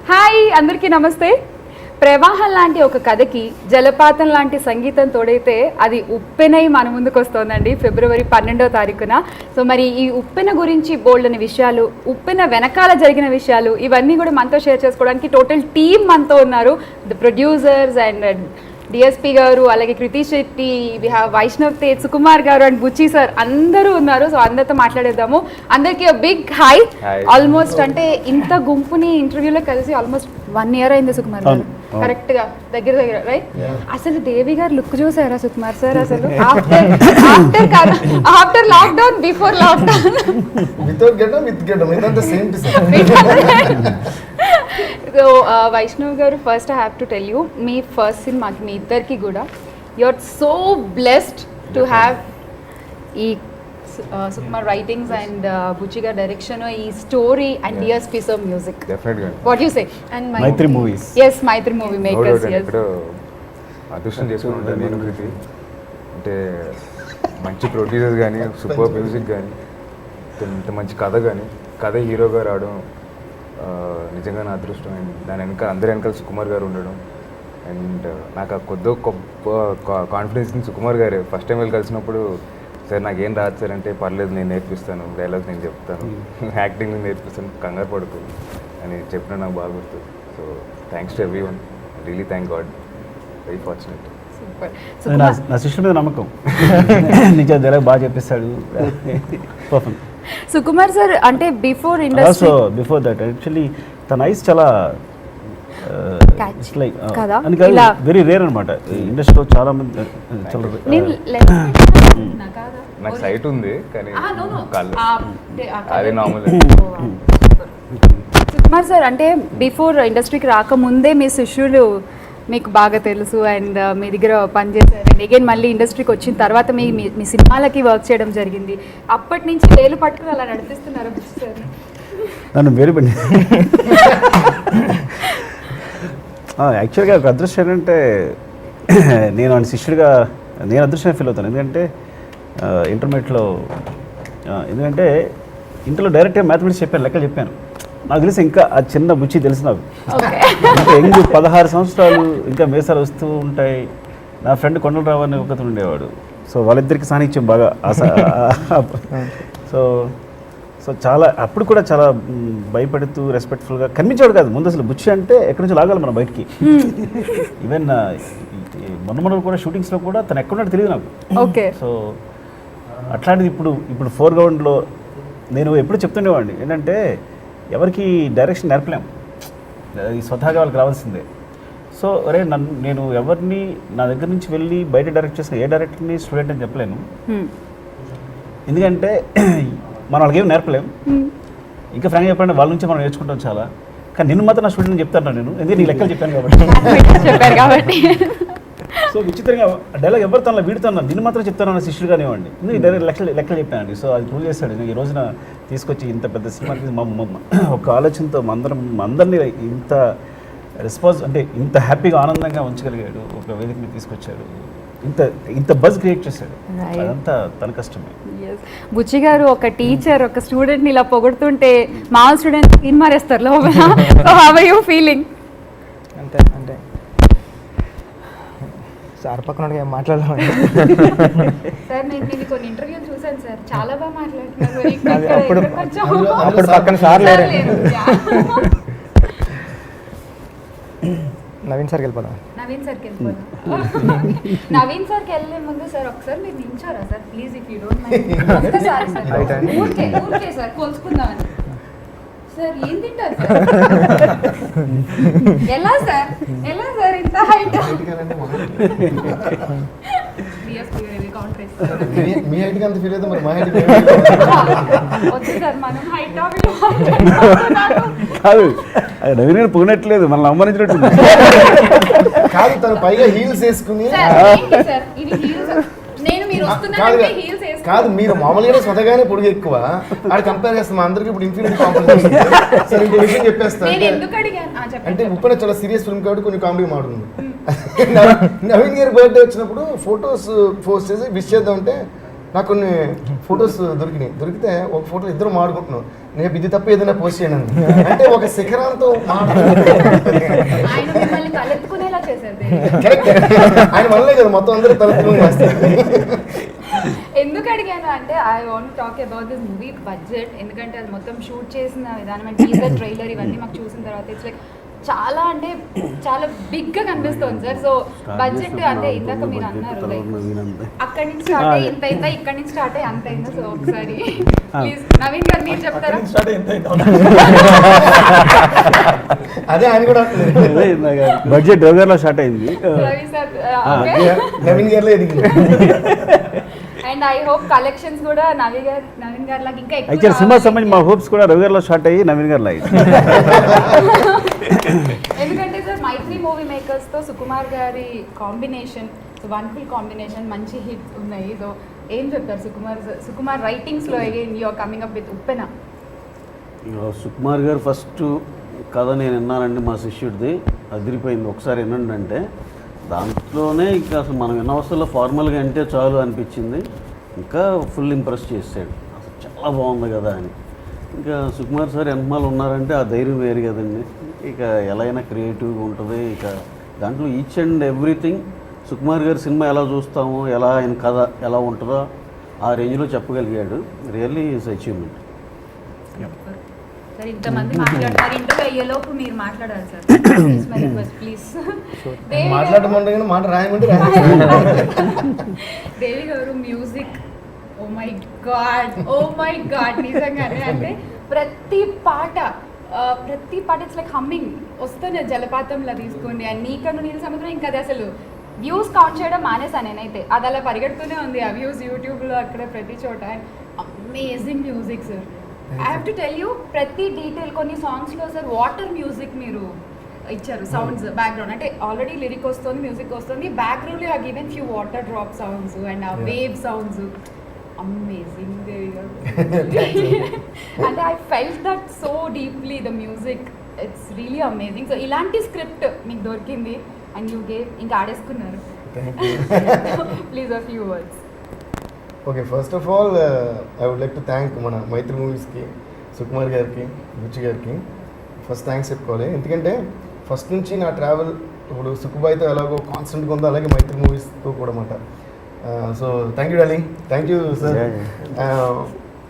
Hi అందరికీ నమస్తే. ప్రవాహం లాంటి ఒక కథకి జలపాతం లాంటి సంగీతం తోడైతే అది ఉప్పెనై మన ముందుకు వస్తోందండి ఫిబ్రవరి 12వ తారీఖున. సో మరి ఈ ఉప్పెన గురించి బోల్డ్ అనే విషయాలు, ఉప్పెన వెనకాల జరిగిన విషయాలు ఇవన్నీ కూడా మనతో షేర్ చేసుకోవడానికి టోటల్ టీమ్ మనతో ఉన్నారు. ద ప్రొడ్యూసర్స్ అండ్ డిఎస్పీ గారు, అలాగే కృతి శెట్టి, వైష్ణవ్ తేజ్, సుకుమార్ గారు అండ్ బుచ్చి సార్ అందరూ ఉన్నారు. సో అందరితో మాట్లాడేద్దాము. అందరికీ బిగ్ హాయ్. ఆల్మోస్ట్ అంటే ఇంత గుంపుని ఇంటర్వ్యూలో కలిసి ఆల్మోస్ట్ 1 year అయింది సుకుమార్ గారు, కరెక్ట్ గా దగ్గర రైట్. అసలు దేవి గారు లుక్ చూసారా సుకుమార్ సార్? అసలు after lockdown, before lockdown, so Vaishnav గారు, first I have to tell you, మీ ఫస్ట్ సినిమాకి మీ ఇద్దరికి కూడా you are so blessed to have ఈ సుకుమార్ రైటింగ్స్ అండ్ బుచ్చి గారి డైరెక్షన్, ఈ story and DSP sir music. What you say? And Mythri movies. yes Mythri movie makers. yes అదృష్టం చేసుకుంటాను నేను కృతి. అంటే మంచి ప్రొడ్యూసర్స్ కానీ, సూపర్ మ్యూజిక్ కానీ, ఇంత మంచి కథ హీరోగా రావడం నిజంగా నా అదృష్టం. అండ్ దాని అందరి వెనకాల సుకుమార్ గారు ఉండడం, అండ్ నాకు ఆ గొప్ప కాన్ఫిడెన్స్ సుకుమార్ గారు ఫస్ట్ టైం వెళ్ళి కలిసినప్పుడు, సార్ నాకేం రాదు సార్ అంటే, పర్లేదు నేను నేర్పిస్తాను, డైలాగ్స్ నేను చెప్తాను, యాక్టింగ్ నేర్పిస్తాను, కంగారు పడుకో అని చెప్పిన నాకు బాగా గుర్తు. So thanks to every one, really thank God, very fortunate. నా శిష్యుడి మీద నమ్మకం, నిజం డైలాగ్ బాగా చెప్పిస్తాడు. పర్ఫెక్ట్. సుకుమార్ సార్ అంటే before industry, before that actually తన ఐస్ చాలా వెరీ రేర్ అనమాట ఇండస్ట్రీలో. చాలా మంది నాకు సైట్ ఉంది కానీ అదే నార్మల్. సుకుమార్ సార్ అంటే బిఫోర్ ఇండస్ట్రీకి రాకముందే మీ శిష్యులు మీకు బాగా తెలుసు అండ్ మీ దగ్గర పనిచేశారు. అండ్ అగైన్ మళ్ళీ ఇండస్ట్రీకి వచ్చిన తర్వాత మీ సినిమాలకి వర్క్ చేయడం జరిగింది. అప్పటి నుంచి వేలు పట్టుకుని అలా నడిపిస్తున్నారు సార్ నన్ను వేరు పడి. యాక్చువల్గా ఒక అదృష్టం ఏంటంటే, నేను ఆయన శిష్యుడిగా నేను అదృష్టంగా ఫీల్ అవుతాను. ఎందుకంటే ఇంటర్మీడియట్లో, ఎందుకంటే ఇంటర్లో డైరెక్ట్గా మ్యాథమెటిక్స్ చెప్పాను, లెక్కలు చెప్పాను. నాకు తెలిసి ఇంకా ఆ చిన్న బుచ్చి తెలుసు నాకు. ఇంకా ఎంగు 16 సంవత్సరాలు ఇంకా మేసాలు వస్తూ ఉంటాయి. నా ఫ్రెండ్ కొండలరావు అని ఒకతను ఉండేవాడు. సో వాళ్ళిద్దరికి సాన్నిధ్యం బాగా సో చాలా అప్పుడు కూడా చాలా భయపడుతూ రెస్పెక్ట్ఫుల్గా కనిపించాడు కాదు. ముందు అసలు బుచ్చి అంటే ఎక్కడి నుంచి లాగాలి మనం బయటికి. ఈవెన్ మొన్న కూడా షూటింగ్స్లో కూడా తను ఎక్కడున్నాడు తెలియదు నాకు. ఓకే. సో అట్లాంటిది ఇప్పుడు ఫోర్గ్రౌండ్లో నేను ఎప్పుడు చెప్తుండేవాడిని ఏంటంటే, ఎవరికి డైరెక్షన్ నేర్పలేము, ఈ స్వతహాగా వాళ్ళకి రావాల్సిందే. సో అరే నేను ఎవరిని నా దగ్గర నుంచి వెళ్ళి బయట డైరెక్ట్ చేసిన ఏ డైరెక్టర్ని స్టూడెంట్ అని చెప్పలేను. ఎందుకంటే మనం వాళ్ళకి ఏమి నేర్పలేము. ఇంకా ఫ్రాంక్గా చెప్పండి, వాళ్ళ నుంచి మనం నేర్చుకుంటాం చాలా. కానీ నిన్ను మాత్రం నా స్టూడెంట్ చెప్తాను నేను, ఎందుకంటే నీ లెక్కలు చెప్పాను కాబట్టి. సో విచిత్రంగా డైలాగ్ ఎవరు తన వీడుతున్నా నిన్ను మాత్రం చెప్తాను అన్న శిష్యుడు కానివ్వండి, ఎందుకు డైరెక్ట్ లెక్కలు చెప్పానండి. సో అది ప్రూవ్ చేస్తాడు. ఈ రోజున తీసుకొచ్చి ఇంత పెద్ద సినిమాకి ఒక ఆలోచనతో అందరినీ ఇంత అంటే ఇంత హ్యాపీగా ఆనందంగా ఉంచగలిగాడు. ఒక వేదిక మీద తీసుకొచ్చాడు, ఇంత బజ్ క్రియేట్ చేశాడు. అదంతా తన కష్టమే. బుచ్చి గారు ఒక టీచర్ ఒక స్టూడెంట్ని ఇలా పొగుడుతుంటే మామూలు స్టూడెంట్ స్కిన్ మారేస్తారు లోపల. How are you feeling? అంటే సార్ పక్కన ఏం మాట్లాడలేమండి సార్. నేను కొన్ని ఇంటర్వ్యూ చూసాను సార్, చాలా బాగా మాట్లాడుతున్నారు. అప్పుడు పక్కన సార్ లేరు. నవీన్ సార్కి వెళ్ళిపోదాం. నవీన్ సార్కి వెళ్ళే ముందు సార్ ఒకసారి మీరు నించారా sir please, if you don't mind. Sir కోల్చుకుందామని. సార్ ఏం తింటారు సార్? ఎలా సార్ ఇంత హైట్? మీ హైట్ అంత ఫీల్ అయితే మరి మా హైట్ వద్దు సార్, మనం హైట్ కాదు. నవీన్ గారు పొగినట్లేదు, మనల్ని అవమానించినట్టు కాదు. తను పైగా హీల్స్ వేసుకుని కాదు, మీరు మామూలుగా స్వతగానే పొడుగు ఎక్కువ, అది కంపేర్ చేస్తాం అందరికి. ఇప్పుడు ఇన్ఫీనిటీ కాంప్లికేషన్. సరే ఇంకో విషయం చెప్పేస్తాను అంటే, ఉప్పెన చాలా సీరియస్ ఫిల్మ్ కాబట్టి కొన్ని కామెడీ మాడుతుంది. నవీన్ గారి బర్త్డే వచ్చినప్పుడు ఫొటోస్ పోస్ట్ చేసి విష్ చేద్దాం అంటే నాకు కొన్ని ఫొటోస్ దొరికితే ఒక ఫోటో ఇద్దరు మాడుకుంటున్నాం. నేను ఇది తప్ప ఏదైనా పోస్ట్ చేయను అంది. అంటే ఒక శిఖరాంతో ఆయన మిమ్మల్ని తలెత్తుకునేలా చేశారు కరెక్ట్. ఆయన వల్లే కదా మొత్తం అందరూ తలెత్తుకుని చేస్తారు. ఎందుకు అడిగాను అంటే I want talk about this movie budget. ఎందుకంటే అది మొత్తం షూట్ చేసిన విధానం అండ్ టీజర్ ట్రైలర్ ఇవన్నీ మాకు చూసిన తర్వాత ఇట్స్ లైక్ చాలా అంటే చాలా బిగ్ గా కనిపిస్తుంది సార్. సో బడ్జెట్ అంటే ఇందాక మీరు అన్నారు లైక్ అక్కడి నుంచి స్టార్ట్ అయ్యి ఇంత అయిందా, ఇక్కడి నుంచి స్టార్ట్ అయ్యి అంత అయిందా. సో ఒకసారి ప్లీజ్ నవీన్ గారు మీరు చెప్తారా? అదే ఆయన కూడా బడ్జెట్ రవిగారిలో స్టార్ట్ అయింది. రవి సార్ నవీన్ గారిలో ఎదిగింది. అండ్ ఐ హోప్ కలెక్షన్స్ కూడా నవీన్ గారు లాగా ఇంకా యాక్చువల్ ఎక్కువ సినిమా రావాలి. సంబంధించి మా హోప్స్ కూడా రవిగారిలో స్టార్ట్ అయ్యి నవీన్ గారిలో అయ్యింది. ఎందుకంటే సార్ మైత్రి మూవీ మేకర్స్ తో సుకుమార్ గారి కాంబినేషన్, సో వండర్ఫుల్ కాంబినేషన్, మంచి హిట్స్ ఉన్నాయి. సో ఏం చెప్తారు సుకుమార్ రైటింగ్స్ లో again you are coming up with Uppena. Sukumar గారు ఫస్ట్ కథ నేను విన్నానండి మా శిష్యుడిది, అదిరిపోయింది. ఒకసారి వినండి అంటే దాంట్లోనే ఇంకా అసలు మనం విన్న అవసరంలో ఫార్మల్గా అంటే చాలు అనిపించింది. ఇంకా ఫుల్ ఇంప్రెస్ చేసాడు, అసలు చాలా బాగుంది కదా అని. ఇంకా సుకుమార్ సార్ ఎంతమాలు ఉన్నారంటే ఆ ధైర్యం వేరు కదండి. ఇక ఎలా అయినా క్రియేటివ్గా ఉంటుంది. ఇక దాంట్లో ఈచ్ అండ్ ఎవ్రీథింగ్ సుకుమార్ గారి సినిమా ఎలా చూస్తామో, ఎలా ఆయన కథ ఎలా ఉంటుందో ఆ రేంజ్లో చెప్పగలిగాడు. Really is achievement. సార్ ఇంతమంది మాట్లాడతారు, ఇంటర్వ్యూ అయ్యేలోపు మీరు మాట్లాడాలి సార్. ప్లీజ్ మాట్లాడమంటే మాట రాయమంటే దేవి గారు మ్యూజిక్ ఓ మై గాడ్ నిజంగానే. అంటే ప్రతి పాట ఇట్స్ లైక్ హమ్మింగ్ వస్తుంది జలపాతంలా తీసుకోండి. అండ్ నీకను నీళ్ళ సముద్రం ఇంకా అది అసలు వ్యూస్ కౌంట్ చేయడం మానేసాను నేనైతే. అది అలా పరిగెడుతూనే ఉంది ఆ వ్యూస్ యూట్యూబ్లో అక్కడ ప్రతి చోట. And amazing music sir. I have to tell you ప్రతి డీటెయిల్. కొన్ని సాంగ్స్లో సార్ వాటర్ మ్యూజిక్ మీరు ఇచ్చారు, సౌండ్స్ బ్యాక్గ్రౌండ్ అంటే ఆల్రెడీ లిరిక్ వస్తుంది, మ్యూజిక్ వస్తుంది, బ్యాక్గ్రౌండ్లో ఆ given few water drop sounds and ఆ వేవ్ సౌండ్స్. అమేజింగ్ దేవి గారు. అంటే I felt that so deeply the music. It's really amazing. So ఇలాంటి స్క్రిప్ట్ మీకు దొరికింది అండ్ యూ గేవ్, ఇంకా ఆడేసుకున్నారు. Please a few words. Okay, first of all I would like to thank మన మైత్రి మూవీస్కి, సుకుమార్ గారికి, బుచ్చి గారికి ఫస్ట్ థ్యాంక్స్ చెప్పుకోవాలి. ఎందుకంటే ఫస్ట్ నుంచి నా ట్రావెల్ ఇప్పుడు సుకుబాయ్తో ఎలాగో కాన్స్టెంట్గా ఉందో అలాగే మైత్రి మూవీస్తో కూడా అన్నమాట. So thank you darling, thank you sir.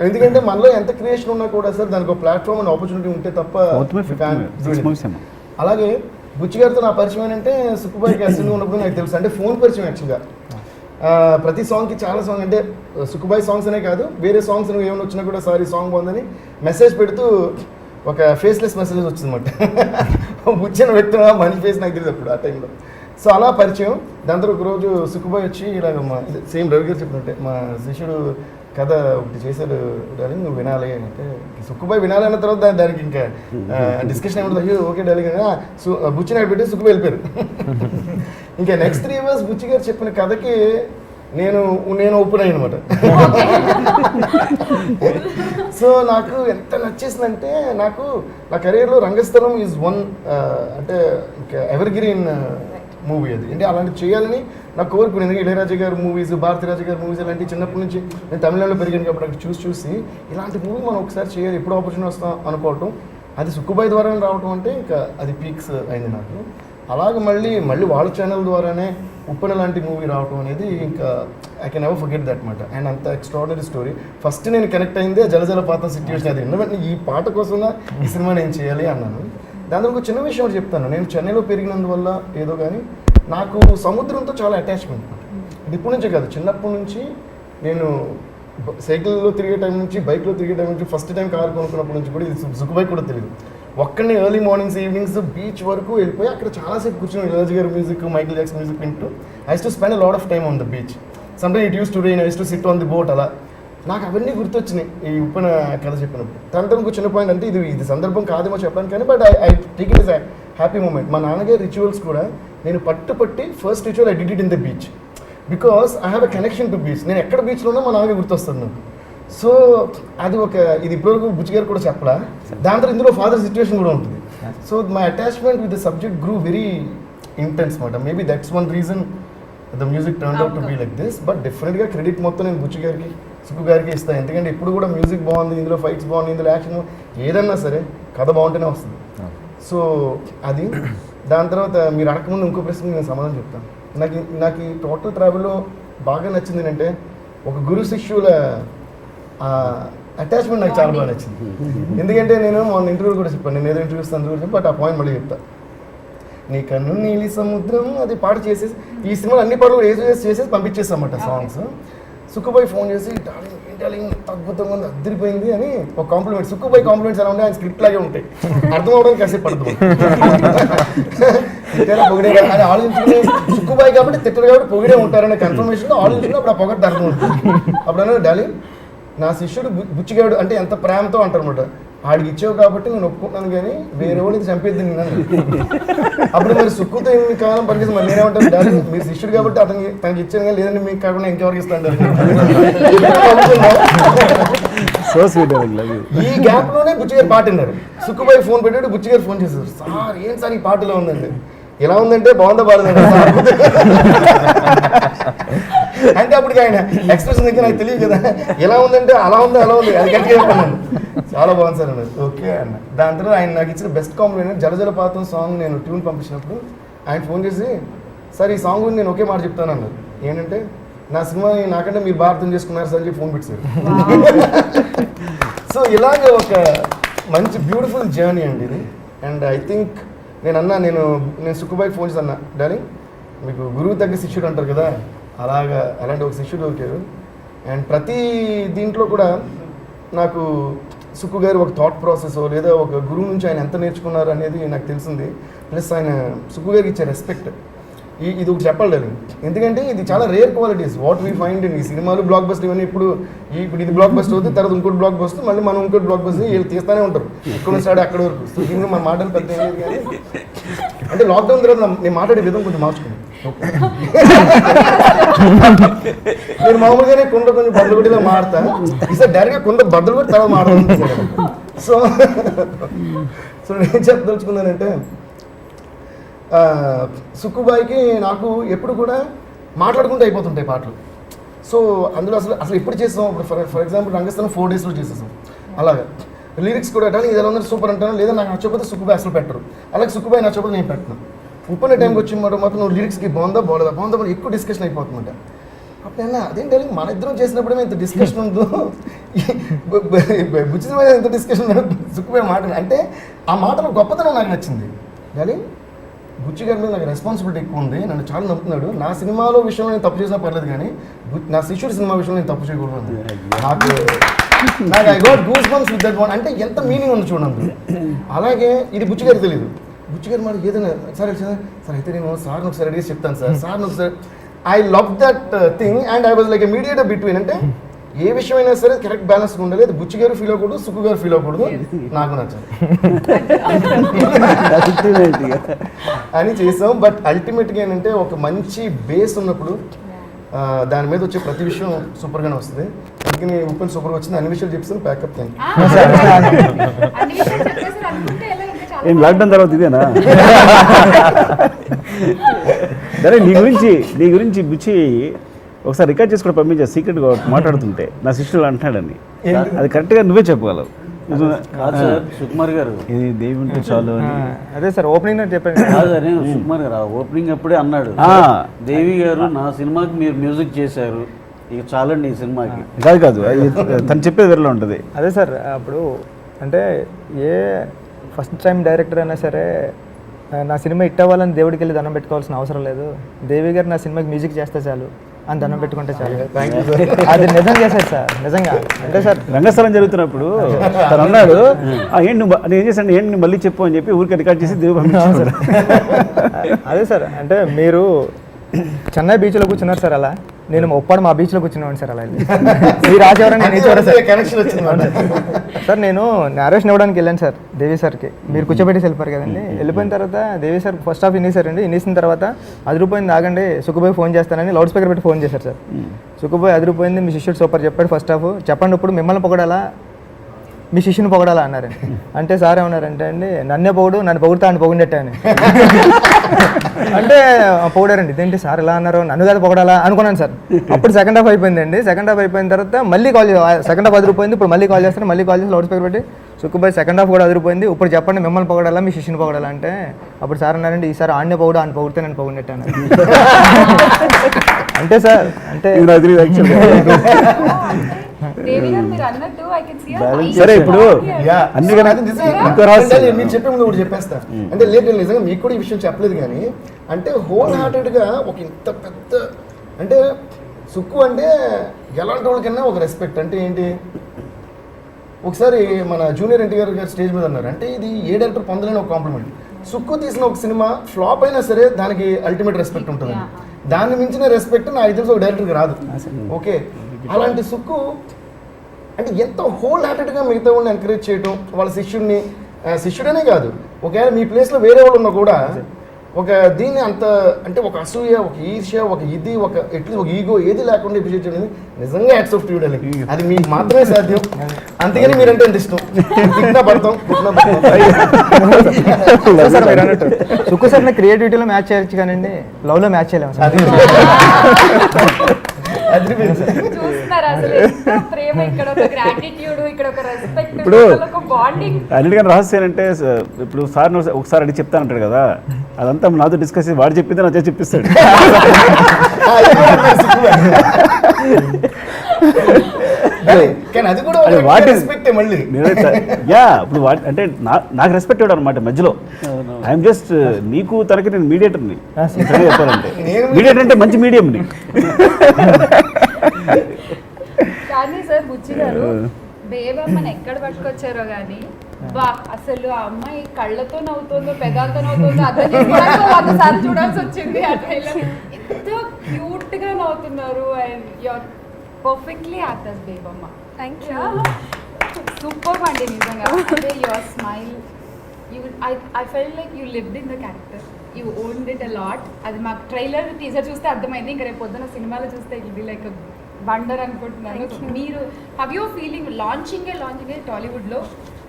ఎందుకంటే మనలో ఎంత క్రియేషన్ ఉన్నా కూడా సార్ దానికి ఒక ప్లాట్ఫామ్ అండ్ ఆపర్చునిటీ ఉంటే తప్ప. అలాగే బుచ్చి గారితో నా పరిచయం ఏంటంటే సుకుబాయ్కి అసలు ఉన్నప్పుడు నాకు తెలుసు, అంటే ఫోన్ పరిచయం యాక్చువల్గా. ప్రతి సాంగ్కి చాలా సాంగ్ అంటే సుకుబాయ్ సాంగ్స్ అనే కాదు, వేరే సాంగ్స్ ఏమైనా వచ్చినా కూడా సారీ సాంగ్ బాగుందని మెసేజ్ పెడుతూ ఒక ఫేస్లెస్ మెసేజ్ వచ్చిందన్నమాట. బుచ్చిన వ్యక్తి మనిషి ఫేస్ నాకు తెలియదు అప్పుడు ఆ టైంలో. సో అలా పరిచయం. దాని తర్వాత ఒకరోజు సుకుబాయ్ వచ్చి ఇలాగ మా సేమ్ రవి గారు చెప్పినట్టే మా శిష్యుడు కథ ఒకటి చేశాడు డార్లింగ్, నువ్వు వినాలి అంటే సుకుబాయ్ వినాలి అన్న తర్వాత దానికి ఇంకా డిస్కషన్ ఏమిటి, అయ్యో ఓకే డార్లింగ్ బుచ్చి నాకు పెట్టి సుకుబాయ్ వెళ్ళిపోయారు. ఇంకా నెక్స్ట్ 3 years బుచ్చి గారు చెప్పిన కథకి నేను ఓపెన్ అయ్యి అనమాట. సో నాకు ఎంత నచ్చేసిందంటే, నాకు నా కెరీర్లో రంగస్థలం ఈజ్ వన్ అంటే ఇంకా ఎవర్ గ్రీన్ మూవీ అది. అంటే అలాంటివి చేయాలని నాకు కోరుకునేది. ఎందుకంటే ఇళయరాజా గారు మూవీస్, భారతీరాజా గారు మూవీస్ ఇలాంటివి చిన్నప్పటి నుంచి నేను తమిళనాడులో పెరిగాను కాబట్టి అక్కడ చూసి ఇలాంటి మూవీ మనం ఒకసారి చేయాలి, ఎప్పుడు ఆపర్చునిటీ వస్తాం అనుకోవటం, అది సుక్కుబాయ్ ద్వారా రావటం అంటే ఇంకా అది పీక్స్ అయింది నాకు. అలాగే మళ్ళీ వాళ్ళ ఛానల్ ద్వారానే ఉప్పెన లాంటి మూవీ రావటం అనేది ఇంకా I can never forget that మాట. అండ్ అంత ఎక్స్ట్రాడినరీ స్టోరీ. ఫస్ట్ నేను కనెక్ట్ అయిందే జలజలపాతం సిచ్యువేషన్. అది ఎందుకంటే ఈ పాట కోసం ఈ సినిమా నేను చేయాలి అన్నాను. దాంట్లో ఒక చిన్న విషయం ఒకటి చెప్తాను. నేను చెన్నైలో పెరిగినందువల్ల ఏదో కానీ నాకు సముద్రంతో చాలా అటాచ్మెంట్. ఇప్పటి నుంచే కాదు, చిన్నప్పటి నుంచి నేను సైకిల్లో తిరిగే టైం నుంచి, బైక్లో తిరిగే టైం నుంచి, ఫస్ట్ టైం కారు కొనుక్కున్నప్పటి నుంచి కూడా ఇది సుకుబాయ్ కూడా తెలియదు. ఒక్కడిని ఎర్లీ మార్నింగ్స్ ఈవినింగ్స్ బీచ్ వరకు వెళ్ళిపోయి అక్కడ చాలాసేపు కూర్చొని ఇళయరాజా గారి మ్యూజిక్, మైకిల్ జాక్సన్ మ్యూజిక్ వింటూ I use to spend a lot of time on the beach. Sometime it use to rain, I use to SIT on the boat. అలా నాకు అవన్నీ గుర్తొచ్చినాయి ఈ ఉప్పెన కథ చెప్పినప్పుడు. దాంతో ఇంకో చిన్న పాయింట్ అంటే ఇది సందర్భం కాదేమో చెప్పాను కానీ but I take it is a happy moment. మా నాన్నగారి రిచువల్స్ కూడా నేను పట్టి first ritual I did it in the beach because I have a connection to beach. నేను ఎక్కడ బీచ్లో ఉన్నా మా నాన్నగారు గుర్తొస్తుంది నాకు. సో అది ఇది ఇప్పటివరకు బుచ్చి గారు కూడా చెప్పలా. దాంతో ఇందులో ఫాదర్ సిచ్యువేషన్ కూడా ఉంటుంది. So my attachment with the subject grew very intense మాట. Maybe that's one reason the music turn out to be like this. But డెఫినెట్గా క్రెడిట్ మొత్తం నేను బుచ్చి గారికి, సుక్కు గారికి ఇస్తాను. ఎందుకంటే ఇప్పుడు కూడా మ్యూజిక్ బాగుంది, ఇందులో ఫైట్స్ బాగుంది, ఇందులో యాక్షన్ ఏదన్నా సరే కథ బాగుంటేనే వస్తుంది. సో అది దాని తర్వాత మీరు అడగకముందు ఇంకో ప్రశ్న నేను సమాధానం చెప్తాను. నాకు ఈ టోటల్ ట్రావెల్లో బాగా నచ్చింది ఏంటంటే ఒక గురు శిష్యుల అటాచ్మెంట్ నాకు చాలా బాగా నచ్చింది. ఎందుకంటే నేను మొన్న ఇంటర్వ్యూ కూడా చెప్పాను, నేను ఏదో ఇంటర్వ్యూ ఇస్తాను కూడా చెప్పి, బట్ ఆ పాయింట్ మళ్ళీ చెప్తా. నీ కన్ను నీలి సముద్రం అది పాట చేసేసి ఈ సినిమాలో అన్ని పాటలు చేసేసి పంపించేస్తామట సాంగ్స్. సుక్కుబాయ్ ఫోన్ చేసి డార్లింగ్ అద్భుతంగా ఉంది, అద్దరిపోయింది అని ఒక కాంప్లిమెంట్. సుక్కుబాయ్ కాంప్లిమెంట్స్ ఎలా ఉంటాయి, ఆయన స్క్రిప్ట్ లాగే ఉంటాయి, అర్థం అవడానికి కాసేపు పడుతుంది. పొగిడే అని ఆలోచించుకుని సుక్కుబాయ్ కాబట్టి తిట్టడు కాబట్టి పొగిడే ఉంటారనే కన్ఫర్మేషన్ ఆలోచించుకుని అప్పుడు ఆ పొగట్టు అర్థం ఉంటుంది. అప్పుడు అన్నాడు డార్లింగ్ నా శిష్యుడు బుచ్చిగాడు అంటే ఎంత ప్రేమతో అంటారనమాట, ఆడికి ఇచ్చావు కాబట్టి నేను ఒప్పుకుంటాను కానీ వేరే వాళ్ళు ఇది చంపేద్ది నేను. అప్పుడు మరి సుక్కుతో ఎన్ని కాలం పనిచేసి మరి నేనేమంటాను, డాడీ మీరు శిష్యుడు కాబట్టి తనకి ఇచ్చాను కానీ లేదంటే మీకు కాకుండా ఇంకెవరికి ఇస్తాను. ఈ గ్యాప్ లోనే బుచ్చిగారు పాట విన్నారు. సుక్కుబాయి ఫోన్ పెట్టాడు, బుచ్చిగారు ఫోన్ చేశారు, సార్ ఏం సార్ ఈ పాటలో ఉందండి, ఎలా ఉందంటే బాగుందా బాగుందండి అంటే అప్పటికి ఆయన ఎక్స్ప్రెషన్ దగ్గర నాకు తెలియదు కదా, ఎలా ఉందంటే అలా ఉంది అలా ఉంది అది గట్టిగా చెప్పాను. చాలా బాగుంది సార్ అన్నది. ఓకే అన్న. దాని తర్వాత ఆయన నాకు ఇచ్చిన బెస్ట్ కాంప్లిమెంట్ జలజలపాతం సాంగ్ నేను ట్యూన్ పంపించినప్పుడు ఆయన ఫోన్ చేసి సార్ ఈ సాంగ్ గురించి నేను ఒకే మాట చెప్తాను అన్నారు. ఏంటంటే నా సినిమా నాకంటే మీరు బాగా అర్థం చేసుకున్నారు సార్ చెప్పి ఫోన్ పెట్టారు. సో ఇలాగ ఒక మంచి బ్యూటిఫుల్ జర్నీ అండి ఇది. అండ్ ఐ థింక్ నేను సుక్కుబాయికి ఫోన్ చేసి అన్నా, డార్లింగ్ మీకు గురువు తగ్గ శిష్యుడు అంటారు కదా, అలాంటి ఒక శిష్యుడు దొరికారు. అండ్ ప్రతి దీంట్లో కూడా నాకు సుక్కు గారు ఒక థాట్ ప్రాసెస్ లేదా ఒక గురువు నుంచి ఆయన ఎంత నేర్చుకున్నారు అనేది నాకు తెలిసింది. ప్లస్ ఆయన సుక్కు గారికి ఇచ్చే రెస్పెక్ట్ ఇది ఒకటి చెప్పాలి. ఎందుకంటే ఇది చాలా rare qualities what we find in ఈ సినిమాలు బ్లాక్ బస్టర్ ఇవన్నీ. ఇప్పుడు ఇది బ్లాక్ బస్టర్ అవుతుంది, తర్వాత ఇంకోటి బ్లాక్ బస్టర్, మళ్ళీ మనం ఇంకోటి బ్లాక్ బస్టర్ వీళ్ళు తీస్తూనే ఉంటారు ఇక్కడ స్టార్ట్ అక్కడ వరకు. సో దీనికి మన మాటలు పెద్ద కానీ అంటే లాక్డౌన్ తర్వాత నేను మాట్లాడే విధం కొంచెం మార్చుకున్నాను. నేను మామూలుగానే కొంచెం బద్దలు కొట్టిలా మాడతా, ఈసారి డైరెక్ట్గా బద్దలు కొట్టి తర్వాత మాట్లాడుతున్నాను. సో నేను చెప్పదలుచుకున్నానంటే సుక్కుబాయికి నాకు ఎప్పుడు కూడా మాట్లాడుకుంటూ అయిపోతుంటాయి పాటలు. సో అందులో అసలు ఎప్పుడు చేస్తాం, ఇప్పుడు ఫర్ ఎగ్జాంపుల్ రంగస్థలం 4 daysలో చేసేసాం. అలాగా లిరిక్స్ కూడా అంటే ఇది ఎలా ఉందంటే సూపర్ అంటాను, లేదా నాకు నచ్చకపోతే సుక్కుబాయి అసలు పెట్టరు, అలాగే సుక్కుబాయి నచ్చకపోతే నేను పెట్టను. ఉప్పున్న టైంకి వచ్చిన మాత్రం నువ్వు లిరిక్స్కి బాగుందా ఎక్కువ డిస్కషన్ అయిపోతుందంట. అప్పుడైనా అదేం టైలింగ్ మన ఇద్దరం చేసినప్పుడే ఇంత డిస్కషన్ ఉందో బుచ్చిమైన ఎంత డిస్కషన్ సుక్కుబాయి మాట అంటే ఆ మాటలో గొప్పతనం నాకు నచ్చింది. కానీ బుచ్చి గారి మీద నాకు రెస్పాన్సిబిలిటీ ఎక్కువ ఉంది, నన్ను చాలా నమ్ముతున్నాడు. నా సినిమాలో విషయంలో నేను తప్పు చేసినా పర్లేదు కానీ నా శిష్యుడి సినిమా విషయంలో నేను తప్పు చేయకూడదు. నాకు I got goose bumps with that one అంటే ఎంత మీనింగ్ ఉంది చూడండి. అలాగే ఇది బుచ్చి గారికి తెలియదు. బుచ్చి గారు మాట ఏదైనా సరే అయితే నేను సార్ని ఒకసారి అడిగేసి చెప్తాను సార్ని ఒకసారి. I love that thing and I was like a mediator between. అంటే ఏ విషయమైనా సరే కరెక్ట్ బ్యాలెన్స్ ఉండాలి, అది బుచ్చి గారు ఫీల్ అవ్వకూడదు, సుక్కు గారు ఫీల్ అవ్వకూడదు, నాకు నచ్చాలి అని చేసాం. బట్ అల్టిమేట్గా ఏంటంటే ఒక మంచి బేస్ ఉన్నప్పుడు దాని మీద వచ్చే ప్రతి విషయం సూపర్గానే వస్తుంది. అందుకని ఓపెన్ సూపర్గా వచ్చింది, అన్ని విషయాలు చెప్తాను. ప్యాకప్ థ్యాంక్ ఏం లాక్డౌన్ తర్వాత ఇదేనా? సరే నీ గురించి బుచ్చి ఒకసారి రికార్డ్ చేసుకుని పంపించా సీక్రెట్గా మాట్లాడుతుంటే నా శిష్యుడు అంటున్నాడని. అది కరెక్ట్గా నువ్వే చెప్పగలవు. సుకుమార్ గారు ఇది దేవి ఉంటే చాలు అని. అదే సార్ ఓపెనింగ్ చెప్పాను. కాదు సుకుమార్ గారు ఓపెనింగ్ అప్పుడే అన్నాడు, దేవి గారు నా సినిమాకి మీరు మ్యూజిక్ చేశారు, ఇక చాలండి ఈ సినిమాకి. కాదు తను చెప్పేది వేరేలా ఉంటుంది. అదే సార్ అప్పుడు అంటే ఏ ఫస్ట్ టైం డైరెక్టర్ అయినా సరే నా సినిమా హిట్ అవ్వాలని దేవుడికి వెళ్ళి దండం పెట్టుకోవాల్సిన అవసరం లేదు, దేవి గారు నా సినిమాకి మ్యూజిక్ చేస్తే చాలు అని దండం పెట్టుకుంటే చాలు. అది నిజం చేశారు సార్, నిజంగా. అంటే సార్ రంగస్థలం జరుగుతున్నప్పుడు తను అన్నాడు ఏంటి నేను ఏం చేశాను ఏంటి మళ్ళీ చెప్పు అని చెప్పి ఊరికి రికార్డ్ చేసి దేవి పంపించాను సార్. అదే సార్ అంటే మీరు చెన్నై బీచ్లో కూర్చున్నారు సార్, అలా నేను ఒప్పాడు మా బీచ్లో కూర్చున్నాను సార్. అలా మీరు రాజేవరండి కనెక్షన్ వచ్చింది సార్. నేను నేరేషన్ ఇవ్వడానికి వెళ్ళాను సార్ దేవి సార్కి, మీరు కూర్చోబెట్టి వెళ్ళిపోయారు కదండి. వెళ్ళిపోయిన తర్వాత దేవి సార్ ఫస్ట్ హాఫ్ వినేసారండి. వినేసిన తర్వాత అదిరిపోయింది ఆగండి సుక్కుబాయి ఫోన్ చేస్తానని లౌడ్ స్పీకర్ పెట్టి ఫోన్ చేశారు సార్. సుక్కుబాయి అదిరిపోయింది, మీ శిష్యుడు సూపర్ చెప్పాడు ఫస్ట్ హాఫ్, చెప్పండి ఇప్పుడు మిమ్మల్ని పొగడాలా మీ శిష్యుని పొగడాలా అన్నారండి. అంటే సార్ ఏమన్నారంటే అండి, నన్నే పొగుడు, నన్ను పొగుడుతా అని పొగిడట్టే అని. అంటే పొగిడారండి. ఇదేంటి సార్ ఇలా అన్నారు, నన్ను కదా పొగడాలా అనుకున్నాను సార్. అప్పుడు సెకండ్ హాఫ్ అయిపోయిందండి. సెకండ్ హాఫ్ అయిపోయిన తర్వాత మళ్ళీ కాల్, సెకండ్ హాఫ్ అదిరిపోయింది. ఇప్పుడు మళ్ళీ కాల్ చేస్తాను, మళ్ళీ కాల్ చేసి లౌడ్ స్పీకర్ పెట్టి, సుక్కుబాయ్ సెకండ్ హాఫ్ కూడా అదిరిపోయింది, ఇప్పుడు చెప్పండి మిమ్మల్ని పొగడాలా మీ శిష్యుని పొగడాలా అంటే, అప్పుడు సార్ అన్నారండి, ఈసారి ఆడనే పొగుడు, ఆయన పొగిడితే నేను పొగిడినట్టు అన్నారు. అంటే సార్ అంటే దేవి గారు మీరు అన్నట్టు I can see a Balance. nice సరే, ఇప్పుడు quality and- యా అన్నిటికన్నా అది నిజమే. ఇంకో రహస్యం. అంటే మీరు చెప్పే ముందు ఒకటి చెప్పేస్తా. అంటే లేదు నేను నిజంగా మీకు కూడా ఈ విషయం చెప్పలేదు కానీ, అంటే హోల్ హార్టెడ్గా ఒక ఇంత పెద్ద, అంటే సుక్కు అంటే ఎలాంటి వాళ్ళకన్నా ఒక రెస్పెక్ట్. అంటే ఏంటి, ఒకసారి మన జూనియర్ ఎన్టీఆర్ గారు స్టేజ్ మీద అన్నారు, అంటే ఇది ఏ డైరెక్టర్ పొందలేని ఒక కాంప్లిమెంట్. సుక్కు తీసిన ఒక సినిమా ఫ్లాప్ అయినా సరే దానికి అల్టిమేట్ రెస్పెక్ట్ ఉంటుంది. దాన్ని మించిన రెస్పెక్ట్ నాకు తెలిసి ఒక డైరెక్టర్కి రాదు. ఓకే, అలాంటి సుక్కు అంటే ఎంత హోల్ హార్టెడ్గా మిగతా వాళ్ళని ఎంకరేజ్ చేయడం, వాళ్ళ శిష్యుడిని, శిష్యుడనే కాదు, ఒకవేళ మీ ప్లేస్లో వేరే వాళ్ళు ఉన్నా కూడా ఒక దీన్ని అంత అంటే ఒక అసూయ, ఒక ఈర్ష్య, ఒక ఇది, ఒక ఎట్లీస్ట్ ఒక ఈగో ఏది లేకుండా అప్రిషియేట్ చేయడం నిజంగా యాక్ట్స్ ఆఫ్ ట్యూడ్ అని. అది మీకు మాత్రమే సాధ్యం. అందుకని మీరంటే ఎంత ఇష్టం. పుట్టిన పడతాం, పుట్టిన సార్ మీరు అన్నట్టు సుక్కు సార్ క్రియేటివిటీలో మ్యాచ్ చేయొచ్చు కానండి, లవ్లో మ్యాచ్ చేయలేము సార్. చూస్తున్నారా అసలు ఎంత ప్రేమ, ఇక్కడ ఒక గ్రాటిట్యూడ్, ఇక్కడ ఒక రెస్పెక్ట్, ఇప్పుడు ఒక బాండింగ్. అన్నిటికన్నా రహస్యం ఏంటంటే ఇప్పుడు సార్ ఒకసారి అడిగి చెప్తానంటాడు కదా, అదంతా నాతో డిస్కస్ చేసి వాడు చెప్పింది నాతో చెప్పిస్తాడు. కానీ అది కూడా అది వాటి రెస్పెక్టే మళ్ళీ. యా ఇప్పుడు అంటే నాకు రెస్పెక్ట్ ఇవ్వడం అనమాట మధ్యలో. ఐఎమ్ జస్ట్ నీకు తనకి నేను మీడియేటర్ని చెప్పాలంటే. మీడియేటర్ అంటే మంచి మీడియంని. కానీ సార్ బుచ్చి గారు బేబమ్మని ఎక్కడ పట్టుకొచ్చారో కానీ బా అసలు ఆ అమ్మాయి కళ్ళతో నవ్వుతుందో పెదాలతో నవ్వుతుందో అర్థం చేసుకోవడానికి 100 సార్లు చూడాల్సి వచ్చింది. ఆ ట్రైలర్ ఎంత క్యూట్ గా నవ్వుతున్నారు. And your perfectly actors Bebamma. Thank you. Super అండి నిజంగా. అంటే your smile, I felt like you lived in the character. You owned it a lot. అది మాకు ట్రైలర్ టీజర్ చూస్తే అర్థమైంది. ఇంకా రేపు పొద్దున సినిమాలో చూస్తే ఇట్ బి లైక్ వండర్ అనుకుంటున్నాను. మీరు హవ్ యూ ఫీలింగ్ లాంచింగ్ టాలీవుడ్లో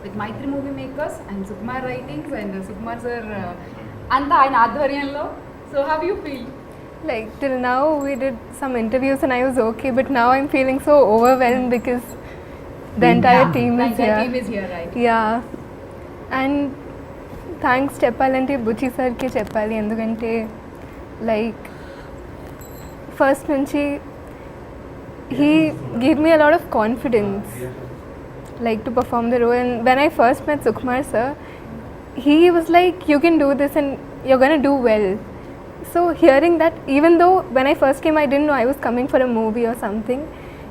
with Mythri movie makers and Sukumar writings and Sukumar sir అంతా ఆయన ఆధ్వర్యంలో. So how you feel? Like till now we did some interviews and I was okay, but now I'm feeling so overwhelmed because the entire team is here. Team is here, right? Yeah. And thanks చెప్పాలంటే బుచ్చి సార్కి చెప్పాలి. ఎందుకంటే like first నుంచి he gave me a lot of confidence like to perform the role. And when I first met Sukumar sir, he was like, you can do this and you're gonna do well. So hearing that, even though when I first came I didn't know I was coming for a movie or something,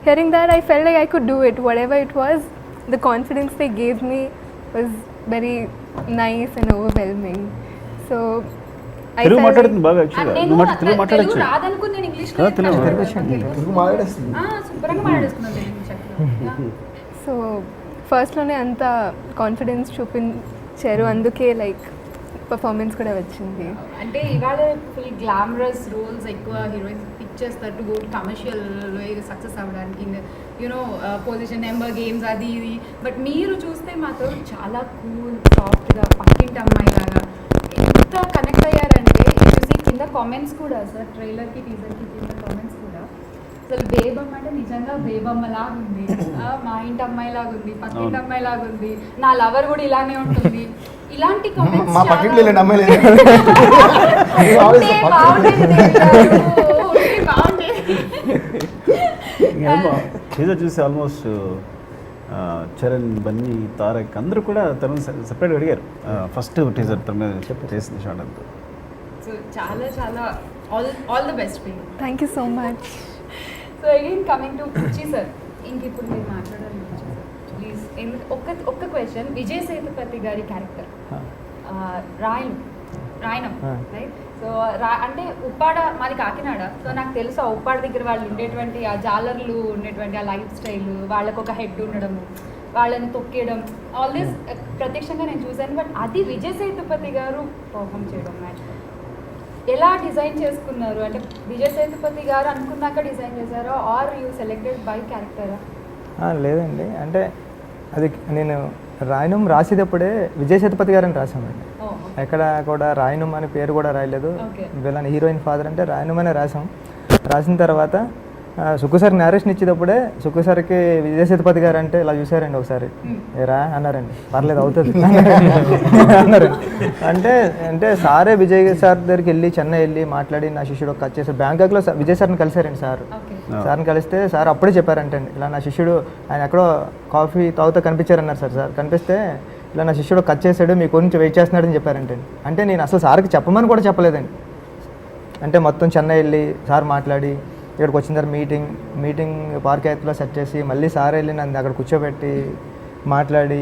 hearing that I felt like I could do it. Whatever it was, the confidence they gave me was very nice and overwhelming. So I Telugu felt మాట్లాడుతుంది like బాగా యాక్చువల్గా. నువ్వు తెలుగు మాట్లాడచ్చు. రాదనుకుని నేను English Telugu మాట్లాడేస్తుంది. శుభ్రంగా మాట్లాడేసుకున్నాను Telugu. So ఫస్ట్లోనే అంత confidence చూపించారు, అందుకే లైక్ పర్ఫార్మెన్స్ కూడా వచ్చింది. అంటే ఇవాళ ఫుల్ గ్లామరస్ రోల్స్ ఎక్కువ హీరోయిన్స్ పిక్ చేస్తారు to go to commercial success అవ్వడానికి, యూనో పొజిషన్ నెంబర్ గేమ్స్ అది ఇది. బట్ మీరు చూస్తే మాత్రం చాలా కూల్ సాఫ్ట్గా పక్కింటి అమ్మాయి లాగా ఎంత కనెక్ట్ అయ్యారంటే చూసి కింద కామెంట్స్ కూడా సార్ ట్రైలర్కి టీజర్కి కింద కామెంట్స్ కూడా అసలు బేబమ్మ అంటే నిజంగా బేబమ్మ లాగా ఉంది, మా ఇంటి అమ్మాయి లాగా ఉంది, పక్కింటి అమ్మాయి లాగా ఉంది, నా లవర్ కూడా ఇలానే ఉంటుంది, ఇలాంటి కామెంట్స్ మా పక్కింట్లో లేని అమ్మాయి లేదు. టీజర్ చూసి ఆల్మోస్ట్ చరణ్, బన్నీ, తారక్ అందరూ కూడా తను సెపరేట్గా అడిగారు. ఫస్ట్ టీజర్ తన మీద చేసిన షాట్ అంతా. సో చాలా చాలా all the best for you. Thank you so much. So again coming to Buchi sir, ఇంక ఇప్పుడు మీరు మాట్లాడాలి ప్లీజ్. ఒక్క క్వశ్చన్, విజయ్ సేతుపతి గారి క్యారెక్టర్ రాయనం రైట్? సో అంటే ఉప్పాడ మాది కాకినాడ. సో నాకు తెలుసు ఆ ఉప్పాడ దగ్గర వాళ్ళు ఉండేటువంటి ఆ జాలర్లు ఉండేటువంటి ఆ లైఫ్ స్టైల్, వాళ్ళకు ఒక హెడ్ ఉండడము, వాళ్ళని తొక్కేయడం, ఆల్ దిస్ ప్రత్యక్షంగా నేను చూశాను. బట్ అది విజయ్ సేతుపతి గారు పర్ఫామ్ చేయడం ఎలా డిజైన్ చేసుకున్నారు? అంటే విజయ్ సేతుపతి గారు అనుకున్నాక డిజైన్ చేశారా ఆర్ యూ సెలెక్టెడ్ బై క్యారెక్టరా? లేదండి, అంటే అది నేను రాయనం రాసేటప్పుడే విజయ్ సేతుపతి గారని రాసామండి. ఎక్కడ కూడా రాయనం అనే పేరు కూడా రాయలేదు. వీళ్ళని హీరోయిన్ ఫాదర్ అంటే రాయనం అనే రాసాం. రాసిన తర్వాత సుక్కు సార్ నేరేషన్ ఇచ్చేటప్పుడే సుక్కు సార్కి విజయ్ సేతుపతి గారు అంటే ఇలా చూసారండి ఒకసారి, ఏరా అన్నారండి, పర్లేదు అవుతుంది అన్నారు. అంటే సారే విజయ్ సార్ దగ్గరికి వెళ్ళి చెన్నై వెళ్ళి మాట్లాడి నా శిష్యుడు కట్ చేశారు. బ్యాంకాక్లో విజయ్ సార్ని కలిసారండి సార్ని కలిస్తే సార్ అప్పుడే చెప్పారంటే ఇలా నా శిష్యుడు ఆయన ఎక్కడో కాఫీ తాగుతూ కనిపించారన్నారు సార్ కనిపిస్తే ఇలా నా శిష్యుడు కట్ చేశాడు మీ గురించి వెయిట్ చేస్తున్నాడని చెప్పారంటే. అంటే నేను అసలు సార్కి చెప్పమని కూడా చెప్పలేదండి. అంటే మొత్తం చెన్నై వెళ్ళి సార్ మాట్లాడి ఇక్కడికి వచ్చిన తర్వాత మీటింగ్ పార్క్ ఎత్తులో సెట్ చేసి మళ్ళీ సార్ వెళ్ళి నన్ను అక్కడ కూర్చోబెట్టి మాట్లాడి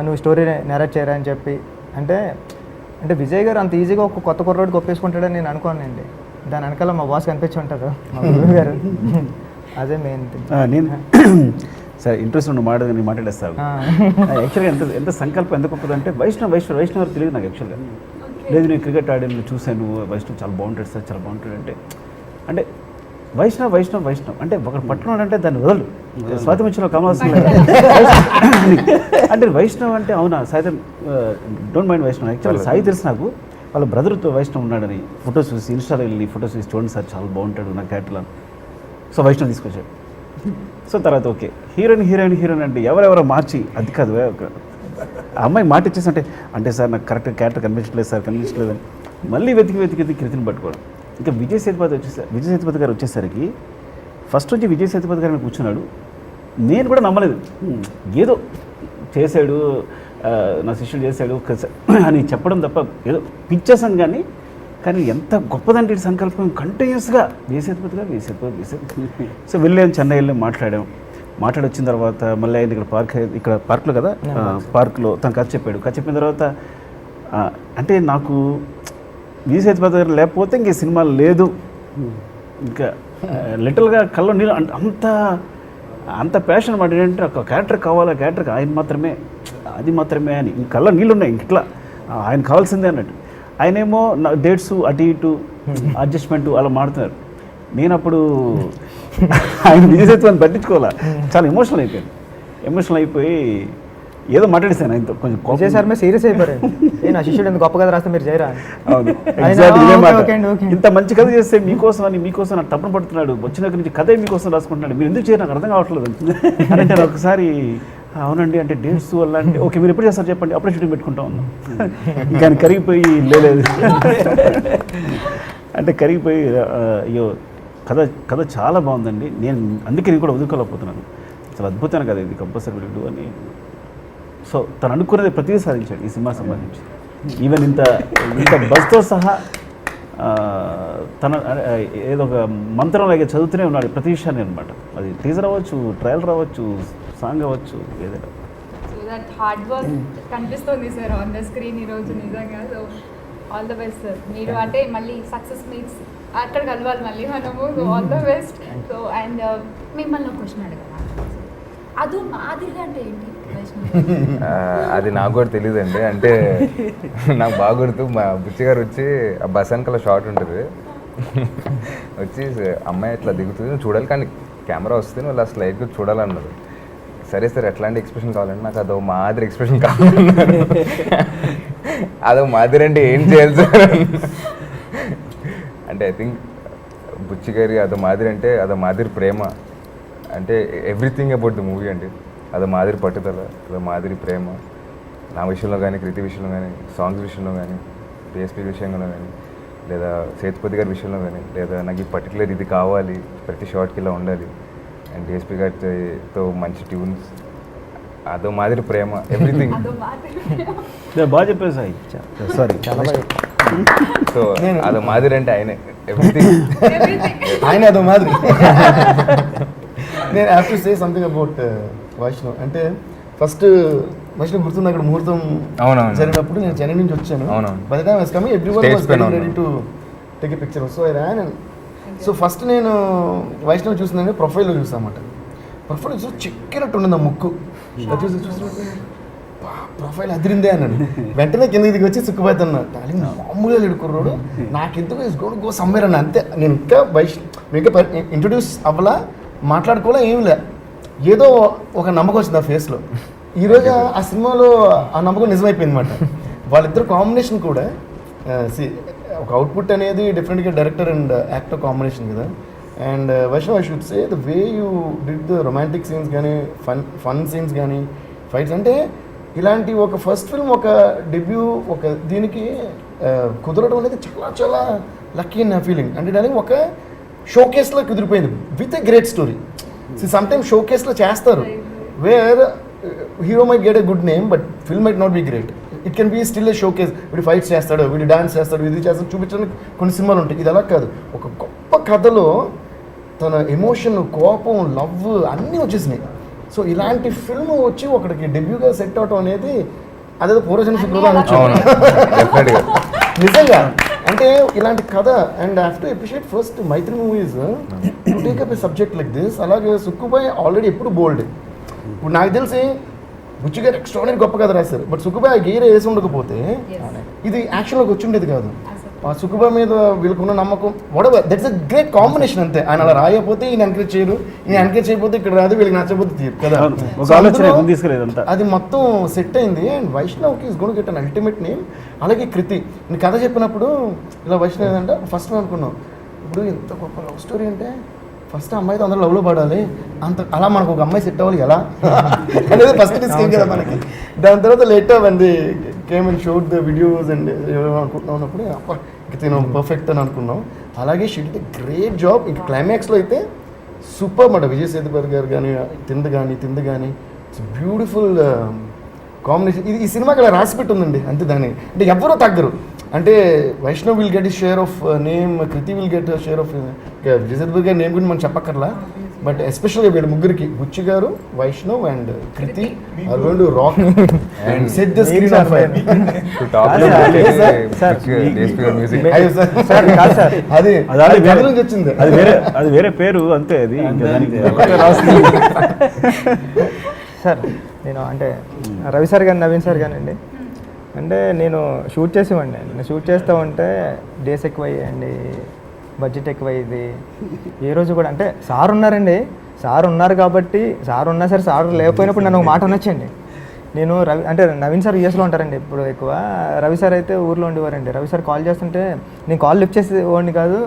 నువ్వు స్టోరీ నెరేట్ చేయరా అని చెప్పి. అంటే విజయ్ గారు అంత ఈజీగా ఒక కొత్త కుర్రోడికి ఒప్పేసుకుంటాడని నేను అనుకోనండి. దాని వెనకాల మా బాస్ కనిపించి ఉంటారు మా గురువు గారు. అదే మెయిన్ నేను సరే ఇంట్రెస్ట్ ఉన్న మాట నేను మాట్లాడేస్తాను. యాక్చువల్గా ఎంత సంకల్పం ఎంత గొప్పదంటే వైష్ణవ్ తెలియదు నాకు యాక్చువల్గా. లేదు నేను క్రికెట్ ఆడాను చూశాను, వైష్ణవ్ చాలా బాగుంటాడు సార్, చాలా బాగుంటాడు అంటే వైష్ణవ్ అంటే ఒకటి పట్టుకున్నాడు అంటే దాన్ని వదలు. స్వాతి మధ్యలో కమలాల్సిన అంటే వైష్ణవ్ అంటే అవునా సాయి డోంట్ మైండ్ వైష్ణవ్. యాక్చువల్గా సాయి తెలుసు నాకు, వాళ్ళ బ్రదర్తో వైష్ణవ్ ఉన్నాడని ఫొటోస్ చూసి ఇన్స్టాలో వెళ్ళి ఫొటోస్ చూసి చూడండి సార్ చాలా బాగుంటాడు నా క్యారెక్టర్లో. సో వైష్ణవ్ తీసుకొచ్చాడు. సో తర్వాత ఓకే హీరోయిన్ అంటే ఎవరెవరో మార్చి అది కాదు ఆ అమ్మాయి మాట ఇచ్చేసి అంటే సార్ నాకు కరెక్ట్ క్యారెక్టర్ కనిపించలేదు అని మళ్ళీ వెతికి కృతిని పట్టుకోవడం. ఇంకా విజయ్ సేతుపతి గారు వచ్చేసరికి ఫస్ట్ వచ్చి విజయ్ సేతుపతి గారిని కూర్చున్నాడు. నేను కూడా నమ్మలేదు, ఏదో చేశాడు నా శిష్యుడు చేశాడు అని చెప్పడం తప్ప ఏదో పిచ్చేసాను. కానీ ఎంత గొప్పదంటే ఈ సంకల్పం కంటిన్యూస్గా విజయ్ సేతుపతి గారు. సో వెళ్ళాను, చెన్నై వెళ్ళి మాట్లాడి వచ్చిన తర్వాత మళ్ళీ ఆయన ఇక్కడ పార్క్లో కదా, పార్క్లో తను కథ చెప్పిన తర్వాత అంటే నాకు విజయ్ సేతుపతి గారు లేకపోతే ఇంక సినిమా లేదు. ఇంకా లిటిల్గా కళ్ళ నీళ్ళు అంత ప్యాషన్ మాట ఏంటంటే ఒక క్యారెక్టర్ కావాలి, క్యారెక్టర్ ఆయన మాత్రమే అది మాత్రమే అని ఇంక కళ్ళ నీళ్ళు ఉన్నాయి. ఇట్లా ఆయన కావాల్సిందే అన్నట్టు. ఆయనేమో డేట్స్ అటు ఇటు అడ్జస్ట్మెంట్ అలా మాడుతున్నారు. నేను అప్పుడు ఆయన విజయ్ సేతుపతిని పట్టించుకోవాలా, చాలా ఎమోషనల్ అయిపోయి ఏదో మాట్లాడిస్తాను ఆయనతో కొంచెం విజయ్ సార్ మీద సీరియస్ అయిపోయారు. నా శిష్యుడు ఎందుకు గొప్ప కథ రాస్తే మీరు చేయరా? అవును, ఇంత మంచి కథ చేస్తే మీకోసం నాకు తప్పన పడుతున్నాడు, వచ్చిన దగ్గర నుంచి కథ మీకోసం రాసుకుంటున్నాడు, మీరు ఎందుకు చేయరు నాకు అర్థం కావట్లేదు అని అంటే ఒకసారి అవునండి అంటే డేట్స్ వల్ల అంటే ఓకే మీరు ఎప్పుడు చేస్తారు చెప్పండి అప్పుడే షూటింగ్ పెట్టుకుంటా ఉన్నాం. ఇంకా కరిగిపోయి లేదు అంటే కరిగిపోయి అయ్యో కథ చాలా బాగుందండి, అందుకే నేను కూడా వదులుకోలేకపోతున్నాను, చాలా అద్భుతమైన కథ ఇది, కంపల్సరీ విల్ అని. సో తను అనుకున్నది ప్రతిదీ సాధించాడు ఈ సినిమా సంబంధించి. ఈవెన్ ఇంత బస్తో సహా తన ఏదో ఒక మంత్రంలాగే చదువుతూనే ఉన్నాడు ప్రతి విషయాన్ని అనమాట. అది టీజర్ అవ్వచ్చు, ట్రయల్ రావచ్చు, సాంగ్ అవ్వచ్చు, ఏదైనా. సో దట్ హార్డ్ వర్క్ కనిపిస్తుంది సార్ ఆన్ ద స్క్రీన్ ఈరోజు నిజంగా. So all the best sir. మీరు అంటే మళ్ళీ సక్సెస్ మీట్స్ అక్కడ కలవాలి మళ్ళీ మనము. So all the best. So and మిమ్మల్ని ఒక క్వశ్చన్ అడగాలి, అది మాదిరిగా అంటే ఏంటి? అది నాకు కూడా తెలియదండి. అంటే నాకు బాగా గుర్తు, మా బుచ్చి గారు వచ్చి ఆ బస్ వెనకాల షార్ట్ ఉంటుంది, వచ్చి అమ్మాయి ఇట్లా దిగుతుంది చూడాలి కానీ కెమెరా వస్తుంది వాళ్ళు అసలు లైట్గా చూడాలన్నారు. సరే సార్ ఎట్లాంటి ఎక్స్ప్రెషన్ కావాలండి, నాకు అదో మాదిరి ఎక్స్ప్రెషన్ కావాలన్నారు. అదో మాదిరి అంటే ఏం చేయాలి సార్ అంటే ఐ థింక్ బుచ్చి గారి అదో మాదిరి అంటే అదో మాదిరి ప్రేమ, అంటే ఎవ్రీథింగ్ అబౌట్ ద మూవీ అండి. అదో మాదిరి పట్టుదల, అదో మాదిరి ప్రేమ, నా విషయంలో కానీ కృతి విషయంలో కానీ సాంగ్స్ విషయంలో కానీ డిఎస్పీ విషయంలో కానీ లేదా సేతుపతి గారి విషయంలో కానీ లేదా నాకు ఈ పర్టికులర్ ఇది కావాలి ప్రతి షార్ట్కి ఇలా ఉండాలి అండ్ డిఎస్పీ గారితో మంచి ట్యూన్స్, అదో మాదిరి ప్రేమ, ఎవ్రీథింగ్. బాగా చెప్పారు సాయి, సారీ చాలా బాగా. సో అదో మాదిరి అంటే ఆయనే, ఎవ్రీథింగ్ ఆయన అదో మాదిరి. నేను have to say something about Vaishnav. అంటే ఫస్ట్ వైష్ణవ్ గుర్తుంది అక్కడ ముహూర్తం జరిగినప్పుడు నేను చెన్నై నుంచి వచ్చాను. By the time I was coming everyone was getting ready to take a picture. So I ran. So first నేను వైష్ణవ్ చూసిందంటే ప్రొఫైల్లో చూసామాట. ప్రొఫైల్ చూసి చిక్కినట్టు ఉండింది ఆ ముక్కు చూసి ప్రొఫైల్ అదిరిందే అన్నాను. వెంటనే కిందకి దిగి వచ్చి సుక్కుపోతున్నా, డార్లింగ్ మామూలుగా లేడుకున్నాడు, నాకెందుకు ఇస్ గోన్ గో సమ్వేర్ అన్న. అంతే, నేను ఇంకా ఇంకా ఇంట్రొడ్యూస్ అవ్వలా, మాట్లాడుకోవాలా, ఏం లే, ఏదో ఒక నమ్మకం వచ్చింది ఆ ఫేస్లో. ఈరోజు ఆ సినిమాలో ఆ నమ్మకం నిజమైపోయింది అనమాట. వాళ్ళిద్దరు కాంబినేషన్ కూడా ఒక అవుట్పుట్ అనేది డిఫరెంట్గా డైరెక్టర్ అండ్ యాక్టర్ కాంబినేషన్ కదా. And Vaishnav, I should say the way you did the romantic scenes కానీ ఫన్ సీన్స్ కానీ ఫైట్స్, అంటే ఇలాంటి ఒక ఫస్ట్ ఫిల్మ్, ఒక డెబ్యూ, ఒక దీనికి కుదరడం అనేది చాలా చాలా లక్కీ నా ఫీలింగ్. అంటే దానికి ఒక షోకేస్లో కుదిరిపోయింది with a great story. Sometimes షోకేస్లో చేస్తారు where hero might get a good name but film might not be great. It can be still a showcase. వీడు ఫైట్స్ చేస్తాడు, వీడు డాన్స్ చేస్తాడు, ఇది చేస్తాడు చూపించడానికి కొన్ని సినిమాలు ఉంటాయి. ఇది అలా కాదు, ఒక గొప్ప కథలో తన ఎమోషన్, కోపం, లవ్ అన్నీ వచ్చేసినాయి. సో ఇలాంటి ఫిల్మ్ వచ్చి ఒకడికి డెబ్యూగా సెట్ అవటం అనేది అదేదో పూర్వజన్మ సుకృతం నిజంగా. అంటే ఇలాంటి కథ and I have to appreciate first Mythri movies to take up a subject like this. అలాగే సుక్కుబాయ్ ఆల్రెడీ ఎప్పుడు బోల్డ్. ఇప్పుడు నాకు తెలిసి బుచ్చి గారు ఎక్స్ట్రాడినరీ గొప్ప కథ రాశారు, బట్ సుక్కుబాయ్ ఆ గేర్ వేసి ఉండకపోతే ఇది యాక్షన్లోకి వచ్చి ఉండేది కాదు. ఆ సుక్కుబాయ్ మీద వీళ్ళకున్న నమ్మకం whatever that's a great combination అంతే. ఆయన అలా రాయకపోతే ఈయన ఎంకరేజ్ చేయరు, ఈయన ఎంకరేజ్ చేయకపోతే ఇక్కడ రాదు, వీళ్ళకి నచ్చకపోతే తీరు కదా. అది మొత్తం సెట్ అయింది. అండ్ వైష్ణవ్కి is gonna get an ultimate name. అలాగే కృతి, నేను కథ చెప్పినప్పుడు ఇలా వైష్ణవ్ అంటే ఫస్ట్ అనుకున్నాం, ఇప్పుడు ఎంత గొప్ప లవ్ స్టోరీ అంటే ఫస్ట్ అమ్మాయితో అందరూ లవ్లో పడాలి, అంత అలా మనకు ఒక అమ్మాయి సెట్ అవ్వాలి ఎలా అనేది ఫస్ట్ డిస్కస్ కదా మనకి. దాని తర్వాత లేటర్ అంది came and showed the videos and అనుకుంటున్నాం ఉన్నప్పుడు తిను పర్ఫెక్ట్ అని అనుకున్నాం. అలాగే she did a great job. ఇంక క్లైమాక్స్లో అయితే సూపర్ అన్నమాట. విజయ్ సేతుపతి గారు కానీ తింది కానీ ఇట్స్ బ్యూటిఫుల్ కాంబినేషన్. ఇది ఈ సినిమాకి అలా రాసి పెట్టి ఉందండి అంతే. దాన్ని అంటే ఎవరో తగ్గరు. అంటే Vaishnav will get is share of name, Krithi will get share of Vijay Sethupathi గారి నేమ్ గురించి మనం చెప్పక్కర్లా. బట్ ఎస్పెషల్గా వీళ్ళు ముగ్గురికి, బుచ్చి గారు, Vaishnav and Krithi are going to rock and set the screen on fire. అది నుంచి వచ్చింది, అది వేరే పేరు అంతే. అది సార్ నేను అంటే రవి సార్ కానీ నవీన్ సార్ కానివ్వండి, అంటే నేను షూట్ చేసేవాడిని. నేను షూట్ చేస్తూ ఉంటే డేస్ ఎక్కువయ్యాయండి, బడ్జెట్ ఎక్కువయ్యేది. ఏ రోజు కూడా అంటే సార్ ఉన్నారండి, సార్ ఉన్నారు కాబట్టి, సార్ ఉన్నా సరే సార్ లేకపోయినప్పుడు నన్ను ఒక మాట అనొచ్చండి. నేను రవి అంటే నవీన్ సార్ యూఎస్లో ఉంటారండి ఇప్పుడు ఎక్కువ, రవి సార్ అయితే ఊర్లో ఉండేవారండి. రవి సార్ కాల్ చేస్తుంటే నేను కాల్ లిఫ్ట్ చేసేవాడిని కాదు.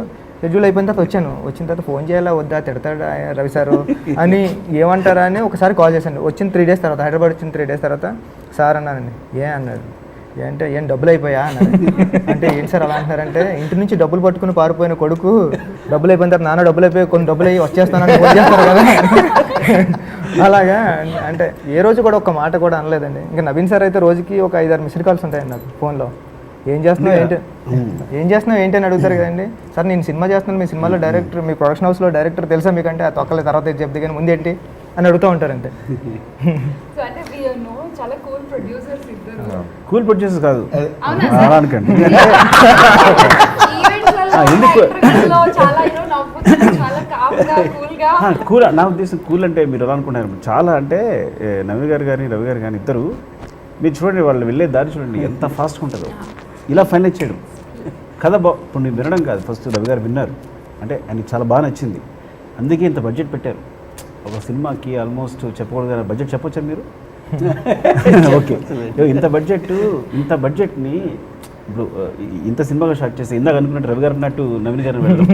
షెడ్యూల్ అయిపోయిన తర్వాత వచ్చిన తర్వాత ఫోన్ చేయాలా వద్దా, తిడతాడా రవి సారు అని, ఏమంటారా అని ఒకసారి కాల్ చేశాను. వచ్చిన 3 days తర్వాత, హైదరాబాద్ వచ్చిన 3 days తర్వాత సార్ అన్నానండి. అన్నాడు, ఏంటంటే ఏం డబ్బులు అయిపోయా అన్నారు. అంటే ఏంటి సార్ అలా అంటున్నారంటే, ఇంటి నుంచి డబ్బులు పట్టుకుని పారిపోయిన కొడుకు డబ్బులు అయిపోయిన తర్వాత నాన్న డబ్బులు అయిపోయి కొన్ని డబ్బులు అయ్యి వచ్చేస్తానని ఫోన్ చేస్తారు కదా. అలాగా అంటే ఏ రోజు కూడా ఒక మాట కూడా అనలేదండి. ఇంకా నవీన్ సార్ అయితే రోజుకి ఒక 5-6 మిస్డ్ కాల్స్ ఉంటాయండి నాకు ఫోన్లో. ఏం చేస్తున్నావు ఏంటి అని అడుగుతారు కదండి. సార్ నేను సినిమా చేస్తున్నాను, మీ సినిమాలో డైరెక్టర్, మీ ప్రొడక్షన్ హౌస్లో డైరెక్టర్ తెలుసా మీకంటే, ఆ తొక్కలే తర్వాత చెప్తే కానీ ముందేంటి అని అడుగుతూ ఉంటారంటే. చాలా కూల్ ప్రొడ్యూసర్స్ ఇద్దరు. కూల్ ప్రొడ్యూసర్స్ కాదు అవునా అనుకోండి. కూల్ నా ఉద్దేశం కూల్ అంటే మీరు ఎలా అనుకుంటున్నారు చాలా అంటే నవీన్ గారు కానీ రవి గారు కానీ ఇద్దరు మీరు చూడండి, వాళ్ళు వెళ్ళే దారి చూడండి ఎంత ఫాస్ట్గా ఉంటుందో. ఇలా ఫైనలైజ్ చేయడం కథ ఇప్పుడు నేను వినడం కాదు, ఫస్ట్ రవి గారు విన్నారు అంటే ఆయనకి చాలా బాగా నచ్చింది, అందుకే ఇంత బడ్జెట్ పెట్టారు ఒక సినిమాకి. ఆల్మోస్ట్ చెప్పకూడదు కదా, బడ్జెట్ చెప్పొచ్చా మీరు? ఓకే, ఇంత బడ్జెట్ని ఇప్పుడు ఇంత సినిమాగా స్టార్ట్ చేసి ఇందాక అనుకున్నట్టు రవి గారు అన్నట్టు నవీన్ గారు వెళ్ళడం.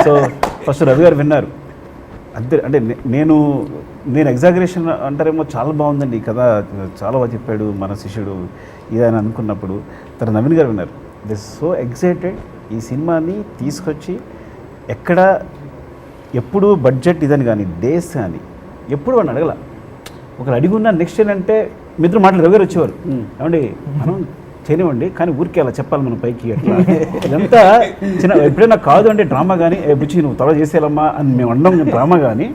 సో ఫస్ట్ రవి గారు విన్నారు అంతే. అంటే నేను ఎగ్జాగరేషన్ అంటారేమో, చాలా బాగుందండి కథ, చాలా బాగా చెప్పాడు మన శిష్యుడు ఇదని అనుకున్నప్పుడు తన నవీన్ గారు విన్నారు. ది సో ఎక్సైటెడ్ ఈ సినిమాని తీసుకొచ్చి ఎక్కడ ఎప్పుడు బడ్జెట్ ఇదని కానీ డేస్ కానీ ఎప్పుడు వాడిని అడగల. ఒకరు అడిగి ఉన్న నెక్స్ట్ ఏంటంటే మిత్రులు మాటలు రవి గారు వచ్చేవారు, ఏమండి మనం చేయనివ్వండి కానీ ఊరికే అలా చెప్పాలి మనం పైకి అట్లా. ఇదంతా చిన్న ఎప్పుడైనా కాదు అంటే డ్రామా కానీ బుచ్చి నువ్వు త్వరగా చేసేయాలమ్మా అని మేము అనడం డ్రామా కానీ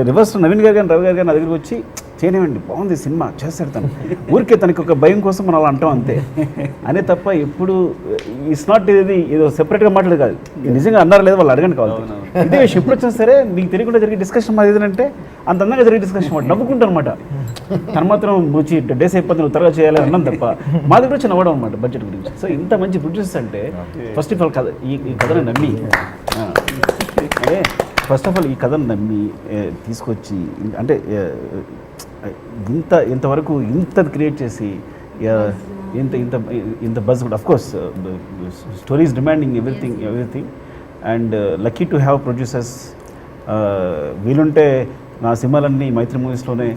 రివర్స్ నవీన్ గారు కానీ రవి గారు కానీ నా దగ్గరికి వచ్చి చేయనివ్వండి బాగుంది సినిమా చేస్తాడు తను, ఊరికే తనకి ఒక భయం కోసం మనం అలా అంటాం అంతే అనే తప్ప ఎప్పుడు ఇట్స్ నాట్ ఇది ఏదో సెపరేట్గా మాట్లాడదు కాదు, నిజంగా అన్నారు లేదు వాళ్ళు అడగండి కావాలి. ఇదే విషయం ఎప్పుడు వచ్చినా సరే మీకు తెలియకుండా జరిగే డిస్కషన్ మాది ఏదంటే అంత అందంగా జరిగే డిస్కషన్ మాట నవ్వుకుంటాను అనమాట. తను మాత్రం బుచ్చి డేస్ అయిపోతే నువ్వు త్వరగా చేయాలి అన్నాం తప్ప మా దగ్గర వచ్చి నవ్వడం అనమాట బడ్జెట్ గురించి. సో ఇంత మంచి ప్రొడ్యూసర్స్ అంటే ఫస్ట్ ఆఫ్ ఆల్ కథ ఈ కథను నమ్మి అదే ఫస్ట్ ఆఫ్ ఆల్ ఈ కథను నమ్మి తీసుకొచ్చి అంటే ఇంతవరకు ఇంత క్రియేట్ చేసి ఇంత ఇంత ఇంత బజ్ కూడా of course stories demanding everything and lucky to have producers. వీలుంటే నా సినిమాలన్నీ మైత్రి మూవీస్లోనే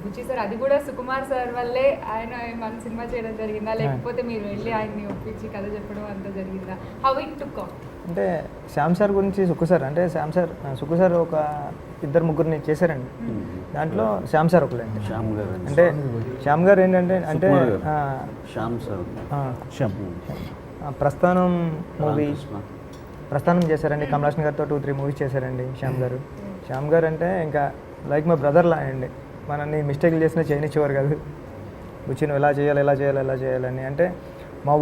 బుచ్చి సార్ అది కూడా సుకుమార్ సార్ వల్లే ఆయన మన సినిమా చేయడం జరిగిందా, లేకపోతే మీరు వెళ్ళి ఆయన్ని ఒప్పించి కథ చెప్పడం అంతా జరిగిందా? How it took off? అంటే శ్యామ్ సార్ గురించి సుక్కు సార్ అంటే సుక్కు సార్ ఒక 2-3 చేశారండి. దాంట్లో శ్యామ్ సార్ ఒకలేండి. శ్యామ్ గారు అంటే శ్యామ్ గారు ఏంటంటే అంటే శ్యామ్ సార్ ప్రస్థానం మూవీ ప్రస్థానం చేశారండి. కమలాసన్ గారితో 2-3 మూవీస్ చేశారండి శ్యామ్ గారు అంటే ఇంకా లైక్ మై బ్రదర్ లా అండి. మనల్ని మిస్టేక్లు చేసినా చేయనిచ్చేవారు కాదు. బుచ్చి నువ్వు ఎలా చేయాలని. అంటే మా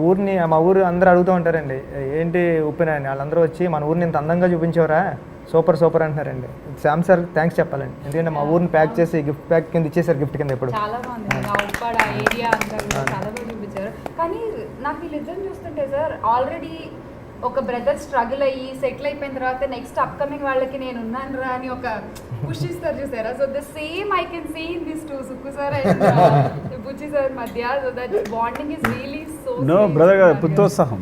ఊరు అందరూ అడుగుతూ ఉంటారండి, ఏంటి ఉప్పెన అని. వాళ్ళందరూ వచ్చి మన ఊరిని ఇంత అందంగా చూపించేవరా, సూపర్ అంటున్నారండి. శ్యామ్ సార్ థ్యాంక్స్ చెప్పాలండి. ఎందుకంటే మా ఊరిని ప్యాక్ చేసి గిఫ్ట్ ప్యాక్ కింద ఇచ్చేసారు, గిఫ్ట్ కింద. ఎప్పుడు చాలా బాగుంది ఆ ఉప్పాడ ఏరియా అంతా కూడా చాలా బాగా చూపించారు. కానీ నాకు వీళ్ళిద్దరిని చూస్తుంటే సార్ ఆల్రెడీ ఒక బ్రదర్ స్ట్రగుల్ అయ్యి సెటిల్ అయిపోయిన తర్వాత నెక్స్ట్ అప్కమింగ్ వాళ్ళకి నేను ఉన్నాను రా అని ఒక పుష్ ఇస్తారు చూసారా. So the same I can see in this too Sukku sir and Buchi sir మధ్య. So that bonding is really so no brother గారు పుత్రోత్సాహం.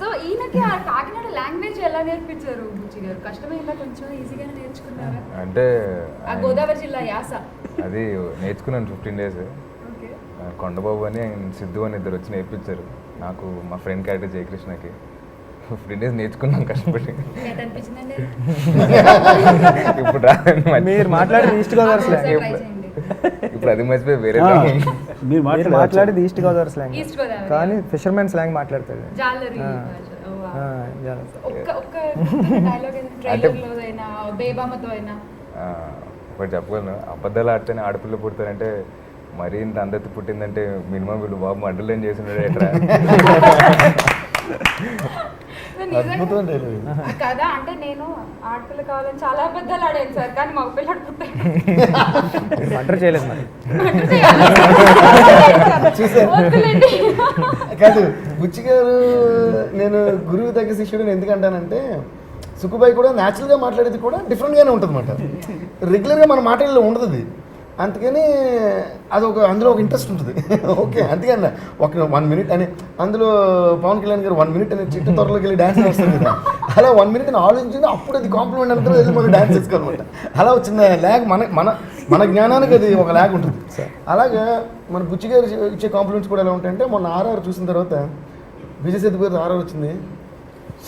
సో ఈయనకి ఆ కాకినాడ లాంగ్వేజ్ ఎలా నేర్పించారు బుచ్చి గారు? కష్టమైందా కొంచెం, ఈజీగా నేర్చుకున్నారా? అంటే ఆ గోదావరి జిల్లా యాస అది నేర్చుకున్నాను 15 days. కొండబాబు అని సిద్ధు అని ఇద్దరు వచ్చి నేర్పించారు నాకు, మా ఫ్రెండ్ క్యారెక్టర్ జయకృష్ణకి. 15 days నేర్చుకున్నాం కష్టపడి. అనిపించిందండి ఇప్పుడు మీరు మాట్లాడేది ఈస్ట్ గోదావరి స్లాంగ్. ఇప్పుడు అది మర్చిపోయి వేరే మీరు మాట్లాడేది east Godavari slang, east Godavari కానీ ఫిషర్మెన్ స్లాంగ్ మాట్లాడతాడు. జాలరి ఒక్క డైలాగ్ ట్రైలర్లో అయినా బేబామతో అయినా ఒకటి చెప్పగలను. అబద్ధాలు ఆడితేనే ఆడపిల్ల పుడతారంటే మరీ ఇంత అందరి పుట్టిందంటే మినిమం వీళ్ళు బాబు మడ్డలు ఏం చేసినాడు ఎట్లా కదా. అంటే నేను ఆడపిల్ల కావాలని చాలా అబద్ధాలు ఆడాను సార్, కానీ మగ పిల్లడు పుట్టాడు. మర్డర్ చేయలేదు మరి. కాదు బుచ్చి గారు, నేను గురువు తగ్గ శిష్యుడు ఎందుకంటానంటే సుక్కుబాయి కూడా న్యాచురల్గా మాట్లాడేది కూడా డిఫరెంట్గానే ఉంటుంది అన్నమాట. రెగ్యులర్గా మన మాటల్లో ఉండదు అది. అందుకని అందులో ఒక ఇంట్రెస్ట్ ఉంటుంది. ఓకే, అందుకని ఒక 1 minute అని అందులో పవన్ కళ్యాణ్ గారు 1 minute అని చిట్టు త్వరలోకి వెళ్ళి డ్యాన్స్ వేస్తారు కదా, అలా 1 minute అని ఆలోచించింది. అప్పుడు అది కాంప్లిమెంట్ అంతా వెళ్ళి మనం డ్యాన్స్ చేసుకోవాలన్నమాట. అలా వచ్చిన ల్యాగ్ మన జ్ఞానానికి అది ఒక ల్యాగ్ ఉంటుంది. అలాగా మన బుచ్చి గారు ఇచ్చే కాంప్లిమెంట్స్ కూడా ఎలా ఉంటాయంటే, మొన్న ఆర్ఆర్ చూసిన తర్వాత విజయ్ సేతుపతి గారు ఆర్ఆర్ వచ్చింది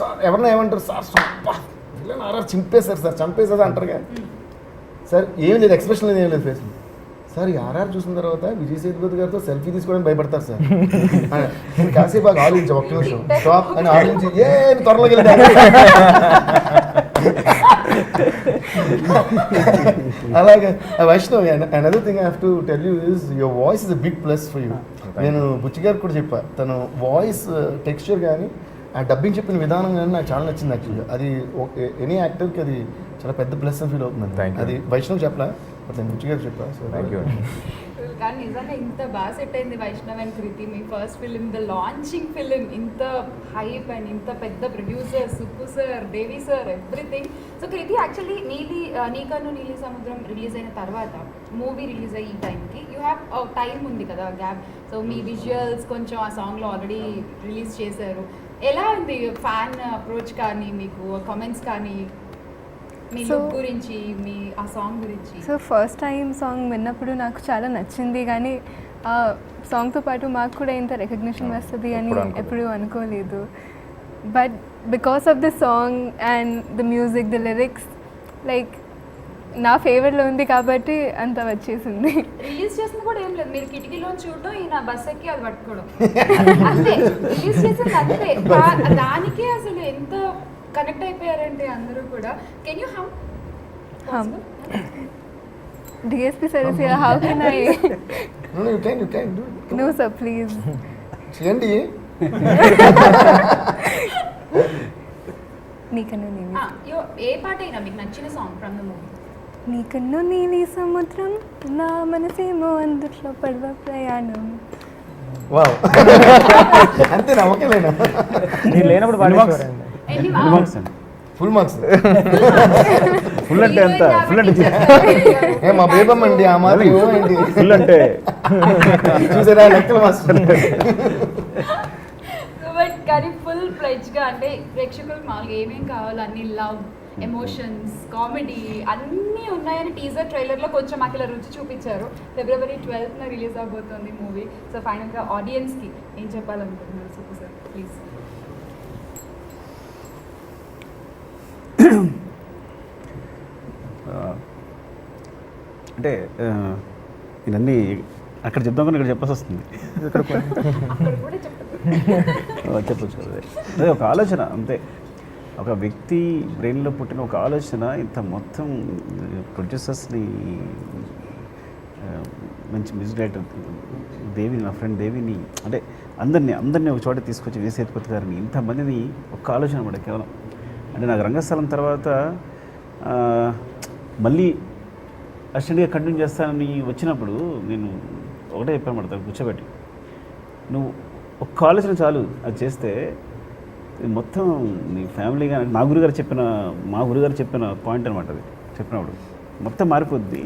సార్, ఎవరన్నా ఏమంటారు సార్ సూపర్ విలన్ ఆర్ఆర్ చింపేశారు సార్, చంపేశారు అంటారు కదా సార్. ఏం లేదు, ఎక్స్ప్రెషన్ లేదు, ఏం లేదు ఫేస్ సార్. ఈ ఆర్ఆర్ చూసిన తర్వాత విజయ్ సేతుపతి గారితో సెల్ఫీ తీసుకోవడానికి భయపడతారు సార్. కాసేపు బాగా ఆలోచించా, ఒక్క నిమిషం స్టాప్ అని ఆలోచించి త్వరలో వెళ్ళి అలాగే Vaishnav. Another thing I have to tell you is your voice is a big plus for you. నేను బుచ్చి గారికి కూడా చెప్పా, తను వాయిస్ టెక్స్చర్ కానీ ఆ డబ్బింగ్ చెప్పిన విధానం కానీ నాకు చాలా నచ్చింది యాక్చువల్గా. అది ఎనీ యాక్టర్కి అది చాలా పెద్ద ప్లస్ అని ఫీల్ అవుతుంది. అది వైష్ణవ్ చెప్పలా, బట్ నేను బుచ్చి గారు చెప్పా. So thank you. కానీ నిజంగా ఇంత బాగా సెట్ అయింది Vaishnav and Kriti. Me first film, the launching film, ఇంత హైప్ అండ్ ఇంత పెద్ద ప్రొడ్యూసర్ సుక్కు సార్, దేవి సార్, ఎవ్రీథింగ్. సో కృతి యాక్చువల్లీ నీకన్ను నీలి సముద్రం రిలీజ్ అయిన తర్వాత మూవీ రిలీజ్ అయ్యి ఈ టైంకి యూ హ్యావ్ టైం ఉంది కదా, గ్యాప్. సో మీ విజువల్స్ కొంచెం ఆ సాంగ్లో ఆల్రెడీ రిలీజ్ చేశారు. ఎలా ఉంది ఫ్యాన్ అప్రోచ్ కానీ, మీకు కామెంట్స్ కానీ, మీ లుక్ గురించి, మీ ఆ సాంగ్ గురించి? సో ఫస్ట్ టైం సాంగ్ విన్నప్పుడు నాకు చాలా నచ్చింది, కానీ ఆ సాంగ్తో పాటు మాకు కూడా ఇంత రికగ్నిషన్ వస్తుంది అని ఎప్పుడు అనుకోలేదు. But because of the song and the music, the lyrics, like నా ఫేవరెట్లో ఉంది కాబట్టి అంత వచ్చేసింది. రిలీజ్ చేసింది కూడా ఏం లేదు, మీరు కిటికీలో చూడటం, ఈయన బస్ ఎక్కి అది పట్టుకోవడం అంతే. రిలీజ్ చేసింది అంతే. దానికే అసలు ఎంత కనెక్ట్ అయిపోయారంటే అందరూ కూడా. Can you hum? DSP sir is here, how can I? you can do it. No sir please చేయండి. నీకన్నా నేను ఏ పాట అయినా మీకు నచ్చిన సాంగ్ ఫ్రమ్ ద మూవీ? నీ కన్ను నీలి సముద్రం, నా మనసేమో అందుట్లో పడవ ప్రయాణం. వావ్ అంతేనా? ఓకేలేనా? మీరు లేనప్పుడు పాడేసేవారండి. ఎన్ని మార్క్స్ అండి. Full marks. ఫుల్ అంటే ఎంత? ఫుల్ అంటే ఏ మా బేబమ్మ అండి, ఆ మాత్రం ఇవ్వండి. ఫుల్ అంటే చూసారా లెక్కల మాస్టర్. బట్ కానీ ఫుల్ ప్లెడ్జ్గా అంటే ప్రేక్షకులకు మామూలుగా ఏమేం కావాలో అన్ని లవ్, ఎమోషన్స్, కామెడీ అన్నీ ఉన్నాయని టీజర్ ట్రైలర్లో కొంచెం మాకు ఇలా రుచి చూపించారు. February 12th రిలీజ్ అవబోతోంది మూవీ. సో ఫైనల్గా ఆడియన్స్కి ఏం చెప్పాలనుకుంటున్నారు సుబ్బు సార్ ప్లీజ్? అంటే ఇవన్నీ అక్కడ చెప్దాం కానీ ఇక్కడ చెప్పాల్సి వస్తుంది. అక్కడ కూడా చెప్పండి. చెప్పచ్చు కదా. అదే ఒక ఆలోచన అంతే. ఒక వ్యక్తి బ్రెయిన్లో పుట్టిన ఒక ఆలోచన ఇంత మొత్తం ప్రొడ్యూసర్స్ని, మంచి మ్యూజిక్ డైరెక్టర్ దేవిని, నా ఫ్రెండ్ దేవిని, అంటే అందరినీ ఒక చోట తీసుకొచ్చి వీరసేతుపతి గారిని, ఇంతమందిని ఒక్క ఆలోచన అన్నమాట కేవలం. అంటే నాకు రంగస్థలం తర్వాత మళ్ళీ అసిస్టెంట్గా కంటిన్యూ చేస్తానని వచ్చినప్పుడు నేను ఒకటే చెప్పాను మాట, కూర్చోబెట్టి, నువ్వు ఒక్క ఆలోచన చాలు, అది చేస్తే మొత్తం నీ ఫ్యామిలీ కానీ మా గురుగారు చెప్పిన పాయింట్ అనమాట. అది చెప్పినప్పుడు మొత్తం మారిపోద్ది.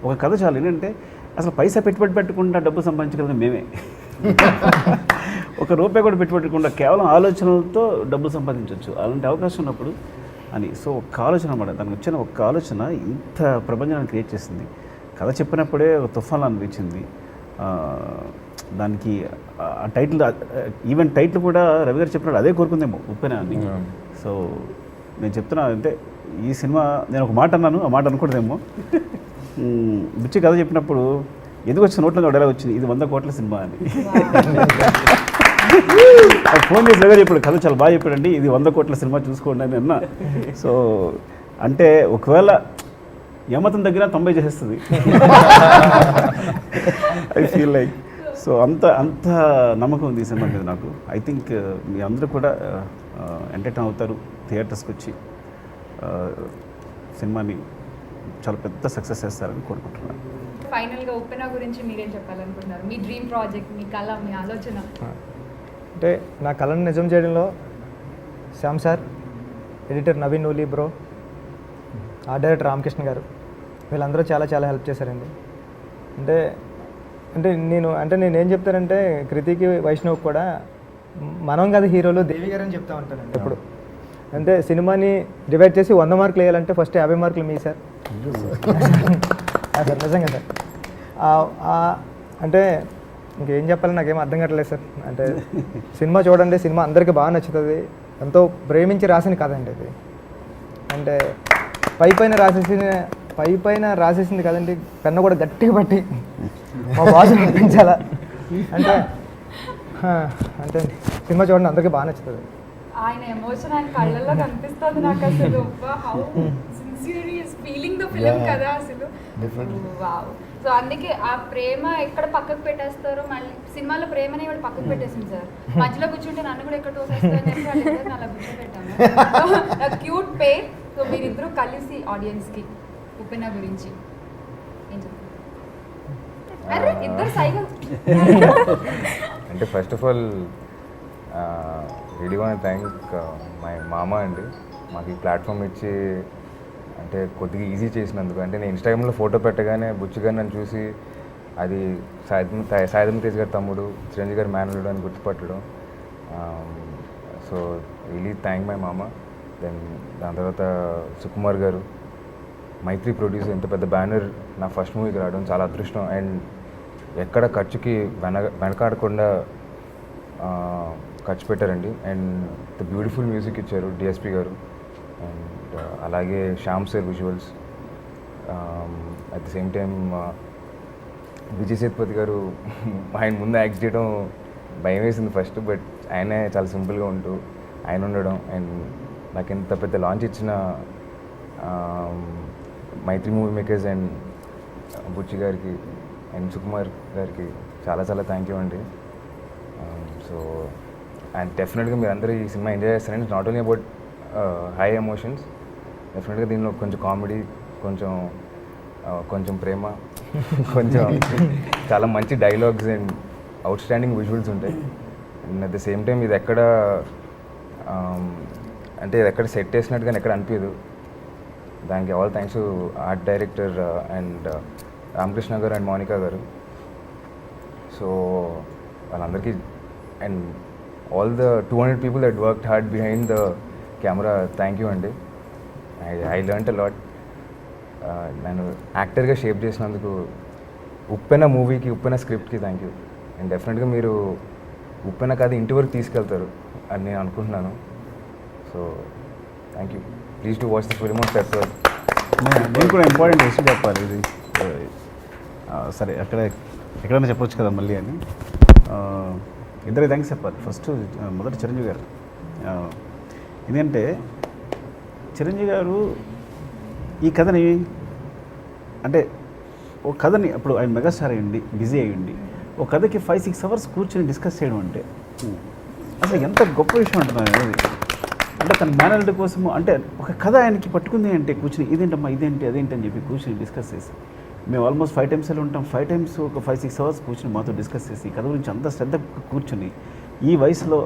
ఒక కథ చాలు. ఏంటంటే అసలు పైసా పెట్టుబడి పెట్టకుండా డబ్బు సంపాదించగలిగిన మేమే. ఒక రూపాయి కూడా పెట్టుబడకుండా కేవలం ఆలోచనలతో డబ్బు సంపాదించవచ్చు, అలాంటి అవకాశం ఉన్నప్పుడు అని. సో ఒక్క ఆలోచన అనమాట, దానికి వచ్చిన ఒక్క ఆలోచన ఇంత ప్రపంచాన్ని క్రియేట్ చేసింది. కథ చెప్పినప్పుడే ఒక తుఫాన్లా అనిపించింది. దానికి ఆ టైటిల్, ఈవెన్ టైటిల్ కూడా రవి గారు చెప్పినప్పుడు అదే కోరుకుందేమో, ఉప్పెన అని. సో నేను చెప్తున్నా అంటే ఈ సినిమా, నేను ఒక మాట అన్నాను, ఆ మాట అనుకోవడదేమో. బుచ్చి కథ చెప్పినప్పుడు ఎందుకు వచ్చిన నోట్లో డైలాగ్ వచ్చింది, ఇది 100 కోట్ల సినిమా అని. ఫోన్ చేసి రవి చెప్పాడు, కథ చాలా బాగా చెప్పాడండి, ఇది 100 కోట్ల సినిమా చూసుకోండి అని అన్నా. సో అంటే ఒకవేళ ఏమతం దగ్గర 90 చేసేస్తుంది. I feel like. సో అంత నమ్మకం ఉంది ఈ సినిమా మీద నాకు. ఐ థింక్ మీ అందరూ కూడా ఎంటర్టైన్ అవుతారు థియేటర్స్కి వచ్చి. సినిమాని చాలా పెద్ద సక్సెస్ చేస్తారని కోరుకుంటున్నాను. ఫైనల్గా ఉప్పెన గురించి మీరేం చెప్పాలనుకుంటున్నారు? మీ డ్రీమ్ ప్రాజెక్ట్, మీ కళ, మీ ఆలోచన. అంటే నా కళను నిజం చేయడంలో Shyam sir, editor Naveen Nooli bro, art director Ramakrishna గారు, వీళ్ళందరూ చాలా చాలా హెల్ప్ చేశారండి. అంటే నేనేం చెప్తానంటే, కృతికి, వైష్ణవ్ కూడా మనం కదా హీరోలు, దేవి గారు అని చెప్తా ఉంటానండి ఎప్పుడు. అంటే సినిమాని డివైడ్ చేసి 100 మార్కులు వేయాలంటే ఫస్ట్ 50 మార్కులు మీ సార్. సార్ నిజంగా సార్. అంటే ఇంకేం చెప్పాలని నాకేం అర్థం కావట్లేదు సార్. అంటే సినిమా చూడండి, సినిమా అందరికీ బాగా నచ్చుతుంది. ఎంతో ప్రేమించి రాసిన కథ అండి ఇది. అంటే పైపైన రాసేసింది కదండి, పెన్ను కూడా గట్టిగా పట్టి మా బాసు నడిపించాలా. అంటే అంతే అండి. సినిమా చూడండి, అందరికీ బాగా నచ్చుతుంది. ఆయన ఎమోషన్ ఆయన కళ్ళల్లో కనిపిస్తుంది నాకు అసలు. How sincerely is feeling the film కదా అసలు. వావ్. సో అందుకే ఆ ప్రేమ ఎక్కడ పక్కకు పెట్టేస్తారో, మళ్ళీ సినిమాలో ప్రేమని కూడా పక్కకు పెట్టేసింది సార్. మధ్యలో కూర్చుంటే నన్ను కూడా ఎక్కడ తోసేస్తారని చెప్పి వాళ్ళిద్దరు అలా కూర్చోబెట్టాము. క్యూట్ పేర్. సో మీరిద్దరూ కలిసి ఆడియన్స్కి ఉప్పెన గురించి ఏం చెప్తారు? అరే ఇద్దరు సైకిల్. అంటే first of all really want thank my మామ అండి, మాకు ఈ ప్లాట్ఫామ్ ఇచ్చి అంటే కొద్దిగా ఈజీ చేసినందుకు. అంటే నేను ఇన్స్టాగ్రామ్లో ఫోటో పెట్టగానే బుచ్చి గారు నన్ను చూసి అది సాయిధం తేజ్ గారి తమ్ముడు, చిరంజీవి గారి మేనల్లుడు అని గుర్తుపట్టడం. సో రియలీ థ్యాంక్ మై మామ. దెన్ దాని తర్వాత సుకుమార్ గారు, మైత్రి ప్రొడ్యూసర్, ఇంత పెద్ద బ్యానర్ నా ఫస్ట్ మూవీకి రావడం చాలా అదృష్టం. అండ్ ఎక్కడ ఖర్చుకి వెనకాడకుండా ఖర్చు పెట్టారండి. అండ్ ద బ్యూటిఫుల్ మ్యూజిక్ ఇచ్చారు డిఎస్పి గారు. అండ్ అలాగే Shyam sir visuals. At the same time Vijay Sethupathi గారు, ఆయన ముందు యాక్ట్ చేయడం భయం వేసింది ఫస్ట్, బట్ ఆయనే చాలా సింపుల్గా ఉంటూ ఆయన ఉండడం. అండ్ నాకు ఇంత పెద్ద లాంచ్ ఇచ్చిన Mythri movie makers and Buchi గారికి అండ్ సుకుమార్ గారికి చాలా చాలా థ్యాంక్ యూ అండి. సో అండ్ డెఫినెట్గా మీరు అందరూ ఈ సినిమా ఎంజాయ్ చేస్తారండి. Not only about high emotions, డెఫినెట్గా దీనిలో కొంచెం కామెడీ కొంచెం ప్రేమ, కొంచెం చాలా మంచి dialogues and outstanding visuals ఉంటాయి. And at the same time ఇది ఎక్కడ అంటే ఇది ఎక్కడ సెట్ చేసినట్టు కానీ ఎక్కడ అనిపించదు. దానికి all thanks to art director and Ramakrishna గారు అండ్ మౌనికా గారు. సో వాళ్ళందరికీ and all the 200 people that worked hard behind the camera, thank you అండి. I learnt a lot. నేను యాక్టర్గా షేప్ చేసినందుకు ఉప్పెన మూవీకి, ఉప్పెన స్క్రిప్ట్కి థ్యాంక్ యూ. అండ్ డెఫినెట్గా మీరు ఉప్పెన కథ ఇంటి వరకు తీసుకెళ్తారు అని నేను అనుకుంటున్నాను. So thank you. Please to watch the film on February. నేను కూడా ఇంపార్టెంట్ విషయం చెప్పాలి. ఇది సరే ఎక్కడైనా చెప్పొచ్చు కదా మళ్ళీ అని. ఇద్దరికి థ్యాంక్స్ చెప్పాలి. ఫస్ట్ మొదటి చిరంజీవి గారు. ఎందుకంటే చిరంజీవి గారు ఈ కథని అంటే ఒక కథని అప్పుడు ఆయన మెగాస్టార్ అయ్యండి, బిజీ అయ్యండి, ఒక కథకి 5-6 hours కూర్చొని డిస్కస్ చేయడం అంటే అసలు ఎంత గొప్ప విషయం అంటున్నాను అనేది. అంటే తన మేనల్టీ కోసము అంటే ఒక కథ ఆయనకి పట్టుకుంది అంటే కూర్చొని ఇదేంటమ్మా ఇదేంటి అదేంటి అని చెప్పి కూర్చొని డిస్కస్ చేసి, మేము ఆల్మోస్ట్ 5 times వెళ్ళి ఉంటాం. 5 times ఒక 5-6 hours కూర్చొని మాతో డిస్కస్ చేసి ఈ కథ గురించి అంత శ్రద్ధ కూర్చొని ఈ వయసులో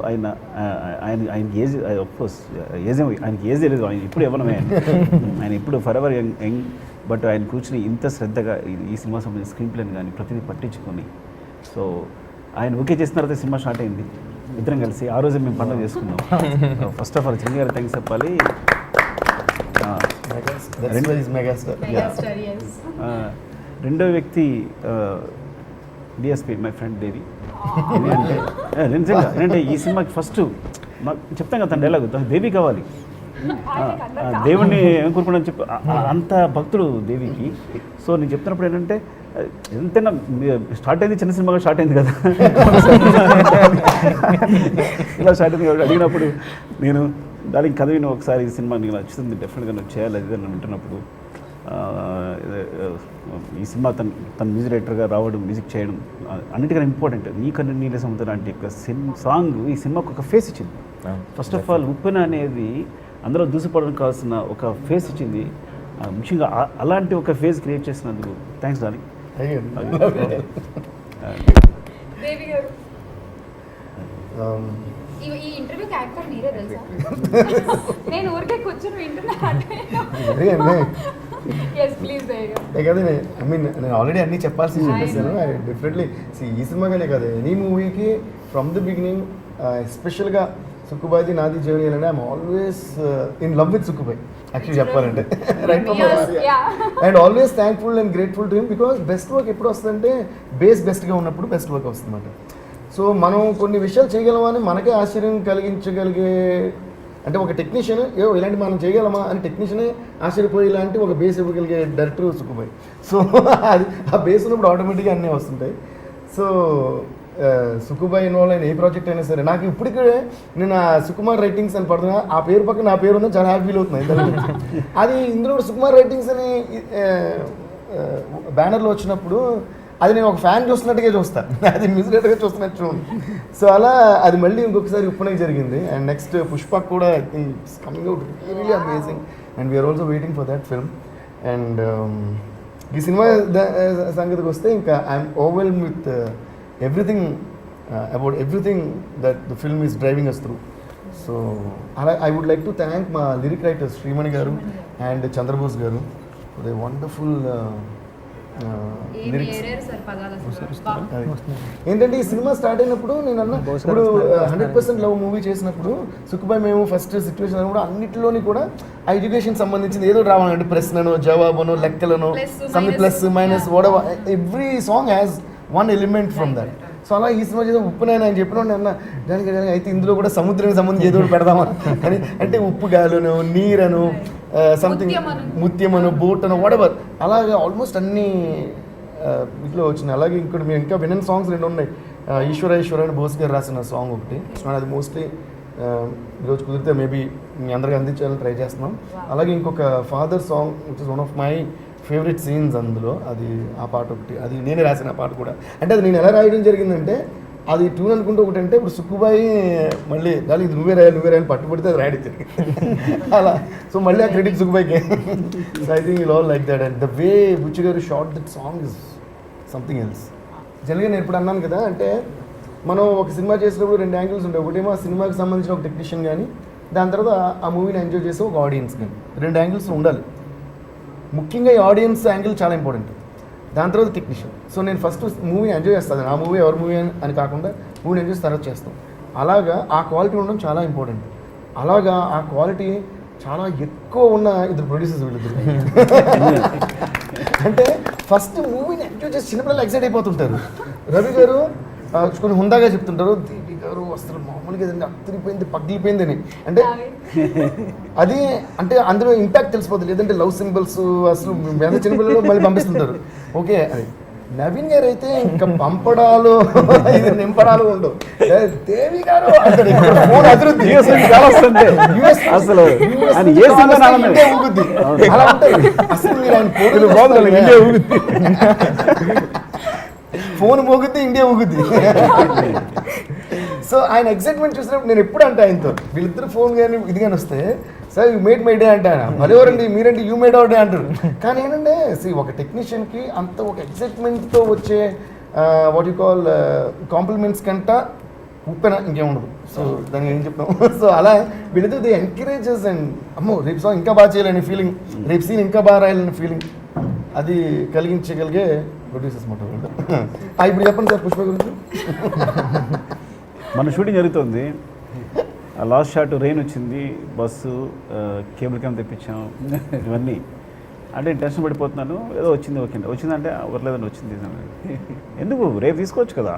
ఆయనకి ఏజ్ అఫ్కోర్స్ ఆయనకి ఏజ్ లేదు, ఆయన ఇప్పుడు ఇవ్వడమే ఆయన ఇప్పుడు ఫర్ ఎవర్ యంగ్. బట్ ఆయన కూర్చుని ఇంత శ్రద్ధగా ఈ సినిమా సంబంధించిన స్క్రీన్ ప్లేని కానీ ప్రతిదీ పట్టించుకొని, సో ఆయన ఓకే చేసిన తర్వాత సినిమా స్టార్ట్ అయింది. ఇద్దరం కలిసి ఆ రోజు మేము పండుగ చేసుకున్నాం. ఫస్ట్ ఆఫ్ ఆల్ చిరంజీవి గారు థ్యాంక్స్ చెప్పాలి. రెండో వ్యక్తి డిఎస్పి మై ఫ్రెండ్ దేవి. ఎందుకంటే ఈ సినిమాకి ఫస్ట్ నాకు చెప్తాం కదా తన డైలాగ్, దేవి కావాలి, దేవుణ్ణి ఏం కోరుకున్నాను చెప్పి అంత భక్తుడు దేవికి. సో నేను చెప్తున్నప్పుడు ఏంటంటే ఎంతైనా స్టార్ట్ అయింది చిన్న సినిమాగా స్టార్ట్ అయింది కదా, ఇలా స్టార్ట్ అయింది కాబట్టి అడిగినప్పుడు నేను దానికి కథ విని ఒకసారి ఈ సినిమా నీకు నచ్చుతుంది డెఫినెట్గా నువ్వు చేయాలి అది అని వింటున్నప్పుడు ఈ సినిమా తన మ్యూజిక్ డైరెక్టర్గా రావడం, మ్యూజిక్ చేయడం అన్నిటికన్నా ఇంపార్టెంట్. నీ కన్ను నీళ్ళ సముద్రం లాంటి యొక్క సాంగ్ ఈ సినిమాకు ఒక ఫేస్ ఇచ్చింది. ఫస్ట్ ఆఫ్ ఆల్ ఉప్పెన అనేది అందులో దూసిపోవడం కావాల్సిన ఒక ఫేస్ ఇచ్చింది. ముఖ్యంగా అలాంటి ఒక ఫేస్ క్రియేట్ చేసినందుకు థ్యాంక్స్ డార్లింగ్. ఈ ఇంటర్వ్యూకి యాక్టర్ మీరే తెలుసా? నేను ఊరికే కూర్చొని వింటున్నా. నేను ఆల్రెడీ అన్నీ చెప్పాల్సి చెప్పేసాను. డెఫినెట్లీ ఈ సినిమాగానే కదా ఎనీ మూవీకి ఫ్రమ్ ది బిగినింగ్ ఎస్పెషల్గా సుక్కుబాయిది నాది జర్నీ అంటే I'm always in love with Sukkubhai actually చెప్పాలంటే. Right and always thankful and grateful to him because best work ఎప్పుడు వస్తుందంటే బెస్ట్గా ఉన్నప్పుడు బెస్ట్ వర్క్ వస్తుందన్నమాట. సో మనం కొన్ని విషయాలు చేయగలమని మనకే ఆశ్చర్యం కలిగించగలిగే అంటే ఒక టెక్నీషియన్ ఇలాంటి మనం చేయగలమా అని టెక్నీషియనే ఆశ్చర్యపోయి ఇలాంటి ఒక బేస్ ఇవ్వగలిగే డైరెక్టర్ సుక్కుబాయ్. సో అది ఆ బేస్ ఉన్నప్పుడు ఆటోమేటిక్గా అన్నీ వస్తుంటాయి. సో సుక్కుబాయ్ ఇన్వాల్వ్ అయిన ఏ ప్రాజెక్ట్ అయినా సరే నాకు ఇప్పటికే నేను ఆ సుకుమార్ రైటింగ్స్ అని పడుతున్నా, ఆ పేరు పక్కన నా పేరు ఉందని చాలా హ్యాపీ ఫీల్ అవుతున్నాయి. అది ఇందులో సుకుమార్ రైటింగ్స్ అని బ్యానర్లో వచ్చినప్పుడు అది నేను ఒక ఫ్యాన్ చూస్తున్నట్టుగా చూస్తాను, అది మ్యూజిక్ డైరెక్టర్గా చూస్తున్నట్టు చూడండి. సో అలా అది మళ్ళీ ఇంకొకసారి ఉప్పనకి జరిగింది. అండ్ నెక్స్ట్ పుష్పక్ కూడా I think it's coming out really amazing and we're also waiting for that film. And ఈ సినిమా సంగతికి వస్తే ఇంకా I'm overwhelm with everything about everything that the film is driving us through. So I would like to thank my lyric writers Srimani garu and Chandrabose garu for the wonderful lyrics. ఏంటంటే ఈ cinema start అయినప్పుడు నేను అన్న ఇప్పుడు 100% love movie చేసినప్పుడు సుక్కుబాయ్ మేము first situation కూడా అన్నింటిలోని కూడా ఆ ఎడ్యుకేషన్ సంబంధించింది ఏదో రావాలంటే ప్రశ్నను జవాబును లెక్కలను sum plus minus what every song has one element from that. So అలా ఈ సినిమా చేసి ఉప్పునైనా ఆయన చెప్పిన అన్న దానికి అయితే ఇందులో కూడా సముద్రానికి సంబంధించి ఏదో పెడదామా అని, అంటే ఉప్పు గాలును నీరను సంథింగ్ ముత్యమను బోట్ అను వాటెవర్ అలాగే ఆల్మోస్ట్ అన్ని ఇట్లా వచ్చినాయి. అలాగే ఇంకోటి మేము ఇంకా వినని సాంగ్స్ 2 ఉన్నాయి. ఈశ్వర అని బోస్ గారు రాసిన సాంగ్ ఒకటి, అది మోస్ట్లీ ఈరోజు కుదిరితే మేబీ మీ అందరికీ అందించాలని ట్రై చేస్తున్నాం. అలాగే ఇంకొక father song which is one of my favourite scenes అందులో, అది ఆ పాట ఒకటి, అది నేనే రాసిన పాట కూడా. అంటే అది నేను ఎలా రాయడం జరిగిందంటే అది ట్యూన్ అనుకుంటే ఒకటి అంటే ఇప్పుడు సుక్కుబాయి మళ్ళీ దాని ఇది నువ్వే రాయాలి పట్టుబడితే అది రాయడి అలా. సో మళ్ళీ ఆ క్రెడిట్ సుక్కుబాయికి. So I think all like that and the way Buchi గారు shot that song is something else. జనరల్గా నేను ఇప్పుడు అన్నాను కదా, అంటే మనం ఒక సినిమా చేసినప్పుడు 2 యాంగిల్స్ ఉంటాయి. ఒకటేమో ఆ సినిమాకి సంబంధించిన ఒక టెక్నీషియన్ కానీ, దాని తర్వాత ఆ మూవీని ఎంజాయ్ చేసే ఒక ఆడియన్స్ కానీ, 2 యాంగిల్స్ ఉండాలి. ముఖ్యంగా ఈ ఆడియన్స్ యాంగిల్ చాలా ఇంపార్టెంట్, దాని తర్వాత టెక్నీషియన్. సో నేను ఫస్ట్ మూవీని ఎంజాయ్ చేస్తాను, ఆ మూవీ ఎవరి మూవీ అని కాకుండా మూవీని ఎంజాయ్ తర్వాత చేస్తాం. అలాగా ఆ క్వాలిటీ ఉండడం చాలా ఇంపార్టెంట్. అలాగా ఆ క్వాలిటీ చాలా ఎక్కువ ఉన్న ఇద్దరు ప్రొడ్యూసర్స్ వీళ్ళిద్దరు. అంటే ఫస్ట్ మూవీని ఎంజాయ్ చేసి చిన్నపిల్లలు ఎక్సైట్ అయిపోతుంటారు. రవి గారు కొన్ని హుందాగా చెప్తుంటారు, దేవి గారు అసలు మామూలుగా ఏదంటే అత్తరిపోయింది పగిలిపోయింది అని. అంటే అది అంటే అందులో ఇంపాక్ట్ తెలిసిపోతుంది. లేదంటే లవ్ సింబల్స్ అసలు ఎంత చిన్నపిల్లలు మళ్ళీ పంపిస్తుంటారు. ఓకే, అది నవీన్ గారు అయితే ఇంకా పంపడాలు ఇది నింపడాలు ఉండవు. దేవి గారు అంటాడు, ఫోన్ అభివృద్ధి అసలు ఊగుద్ది అలా ఉంటుంది. అసలు మీరు ఆయన ఫోన్ మోగుద్ది, ఇండియా ఊగుద్ది. సో ఆయన ఎక్సైట్మెంట్ చూసినప్పుడు నేను ఎప్పుడు అంటే ఆయనతో వీళ్ళిద్దరు ఫోన్ కానీ ఇది కానీ వస్తే, sir you made my day అంటే ఆయన మరెవరండి మీరండి యూ మేడ్ అవర్ డే అంటారు. కానీ ఏంటంటే ఒక టెక్నీషియన్కి అంత ఒక ఎక్సైట్మెంట్తో వచ్చే వాట్ యూ కాల్ కాంప్లిమెంట్స్ కంట ఉప్పెన ఇంకేముండదు. సో దానికి ఏం చెప్తాం. సో అలా వీళ్ళతో ది ఎంకరేజెస్ అండ్ అమ్మో రేపు సాంగ్ ఇంకా బాగా చేయాలని ఫీలింగ్, రేపు సీన్ ఇంకా బాగా రాయాలని ఫీలింగ్ అది కలిగించగలిగే ప్రొడ్యూసర్స్ మాట. ఇప్పుడు చెప్పండి సార్ పుష్ప గురించి. మన షూటింగ్ జరుగుతుంది, లాస్ట్ షాట్ రెయిన్ వచ్చింది, బస్సు కేబుల్ క్యామ్ తెప్పించాం, ఇవన్నీ అంటే టెన్షన్ పడిపోతున్నాను. ఏదో వచ్చింది, ఓకే వచ్చిందంటే వర్లేదని వచ్చింది, ఎందుకు రేపు తీసుకోవచ్చు కదా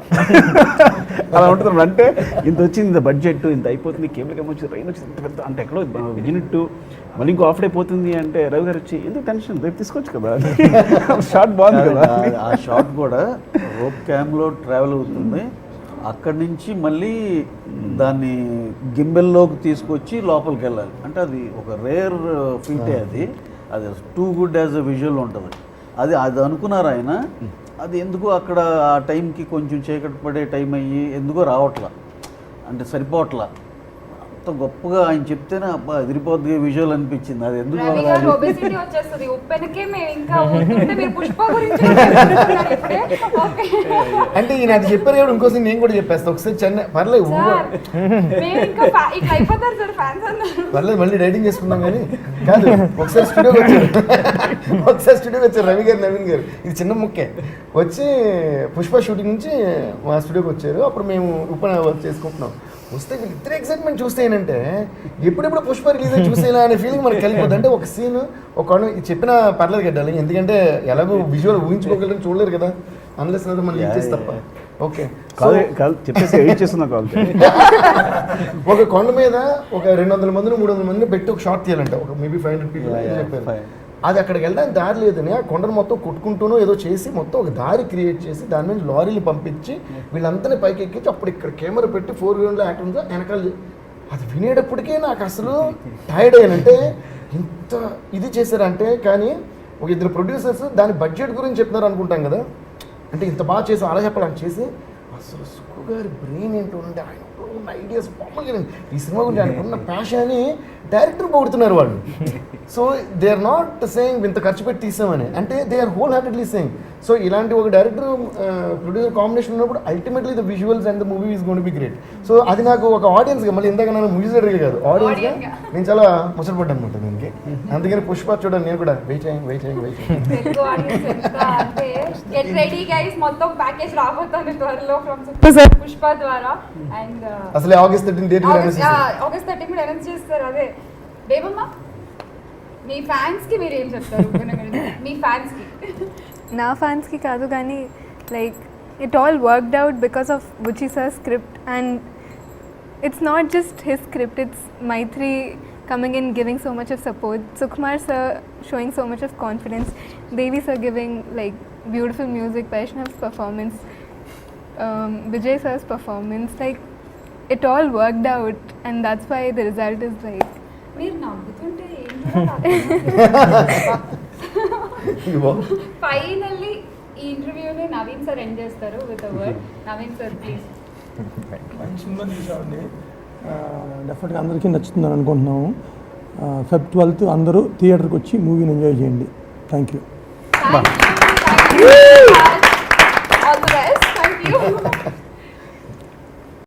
అలా ఉంటున్నాం. అంటే ఇంత వచ్చింది, ఇంత బడ్జెట్ ఇంత అయిపోతుంది, కేబుల్ క్యామ్ వచ్చింది, రెయిన్ వచ్చింది, ఇంత పెద్ద అంటే ఎక్కడో విజినట్టు మళ్ళీ ఇంకో ఆఫ్ డే పోతుంది అంటే రవి గారు వచ్చి ఎందుకు టెన్షన్ రేపు తీసుకోవచ్చు కదా. షాట్ బాగుంది కదా. ఆ షాట్ కూడా రోప్ క్యామ్లో ట్రావెల్ అవుతుంది, అక్కడి నుంచి మళ్ళీ దాన్ని గింబెల్లోకి తీసుకొచ్చి లోపలికి వెళ్ళాలి. అంటే అది ఒక రేర్ ఫీటే, అది too good as a visual ఉంటుంది. అది అనుకున్నారు ఆయన, అది ఎందుకో అక్కడ ఆ టైంకి కొంచెం చీకటి పడే టైం అయ్యి ఎందుకో రావట్లా, అంటే సరిపోవట్లా. అంత గొప్పగా ఆయన చెప్తేనే అబ్బా ఎదిరిపోద్ది విజువల్ అనిపించింది. అది ఎందుకు అంటే ఈయన అది చెప్పారు కాబట్టి ఇంకోసారి నేను కూడా చెప్పేస్తాను. ఒకసారి చెన్నై పర్లేదు మళ్ళీ డైటింగ్ చేసుకుందాం కానీ కాదు. ఒకసారి స్టూడియోకి వచ్చారు రవి గారు నవీన్ గారు, ఇది చిన్న ముక్కే వచ్చి పుష్ప షూటింగ్ నుంచి మా స్టూడియోకి వచ్చారు. అప్పుడు మేము ఉప్పన వర్క్ చేసుకుంటున్నాం. వస్తే వీళ్ళిద్దరు ఎక్సైట్మెంట్ చూస్తే ఏంటంటే ఎప్పుడెప్పుడు పుష్ప రిలీజ్ అయ్యి చూసేలా అనే ఫీలింగ్ మనకు కలిగిపోతుంది. అంటే ఒక సీన్ ఒక చెప్పిన పర్లేదు కట్టాలి, ఎందుకంటే ఎలాగో విజువల్ ఊహించుకోగలని చూడలేరు కదా అన్లెస్ మనం లీక్ చేసి తప్ప. ఓకే చెప్పేసి ఎడిట్ చేస్తున్నా కాల్. ఒక కొండ మీద ఒక 200 మందిని 300 మందిని పెట్టి ఒక షాట్ తీయాలంట, ఒక మేబీ 500 పీపుల్ చెప్పారు. అది అక్కడికి వెళ్ళడానికి దారి లేదని ఆ కొండను మొత్తం కొట్టుకుంటూనో ఏదో చేసి మొత్తం ఒక దారి క్రియేట్ చేసి దాని నుంచి లారీలు పంపించి వీళ్ళంతా పైకి ఎక్కించి అప్పుడు ఇక్కడ కెమెరా పెట్టి 4 యాక్ట్ ఉందో వెనకాల. అది వినేటప్పటికే నాకు అసలు టైర్డ్ అయ్యానంటే ఇంత ఇది చేశారంటే. కానీ ఒక ఇద్దరు ప్రొడ్యూసర్స్ దాని బడ్జెట్ గురించి చెప్తున్నారు అనుకుంటాం కదా, అంటే ఇంత బాగా చేసి అలా చెప్పాలని చేసి అసలు సుక్కు గారి బ్రెయిన్ ఏంటో అంటే ఆయన ఉన్న ఐడియాస్ మామూలుగా ఈ సినిమా గురించి ఆయనకున్న ప్యాషన్ అని డైరెక్టర్ పొగుడుతున్నారు వాళ్ళు. So they are not saying ఇంత ఖర్చు పెట్టి తీసామని, అంటే they are wholeheartedly saying. So ఇలాంటి ఒక డైరెక్టర్ ప్రొడ్యూసర్ కాంబినేషన్ ఉన్నప్పుడు ultimately the visuals and the movie is gonna be great. So అది నాకు ఒక ఆడియన్స్గా, మళ్ళీ ఇందాక నన్ను మ్యూజిక్ డైరెక్టర్ కాదు ఆడియన్స్గా నేను చాలా ముసలిపడ్డాను అనమాట దీనికి. అందుకని పుష్ప చూడండి నేను కూడా వెయిట్ చేయండి. పుష్ప ద్వారా అండ్ అసలు ఆగస్ట్ 13 డేట్ ఆగస్ట్ 13 కూడా అనౌన్స్ చేస్తారు. అదే బేబమ్మ మీ ఫ్యాన్స్ కి మీరు ఏం చెప్తారు? మీ ఫ్యాన్స్ కి నా ఫ్యాన్స్ కి కాదు కానీ like it all worked out because of Buchi sir script and it's not just his script, it's Mythri coming in giving so much of support, Sukumar sir showing so much of confidence, Devi sir giving like beautiful music, Vaishnav's performance, Vijay sir's performance, like it all worked out and that's why the result is like మీరు నవ్వుతుంటే finally ఈ ఇంటర్వ్యూని Naveen sir end చేస్తారు with a word. Naveen sir please. మంచి cinema తీసామండి, డెఫినెట్గా అందరికీ నచ్చుతుందని అనుకుంటున్నాము. Feb 12th అందరూ థియేటర్కి వచ్చి మూవీని ఎంజాయ్ చేయండి. Thank you. Thank you.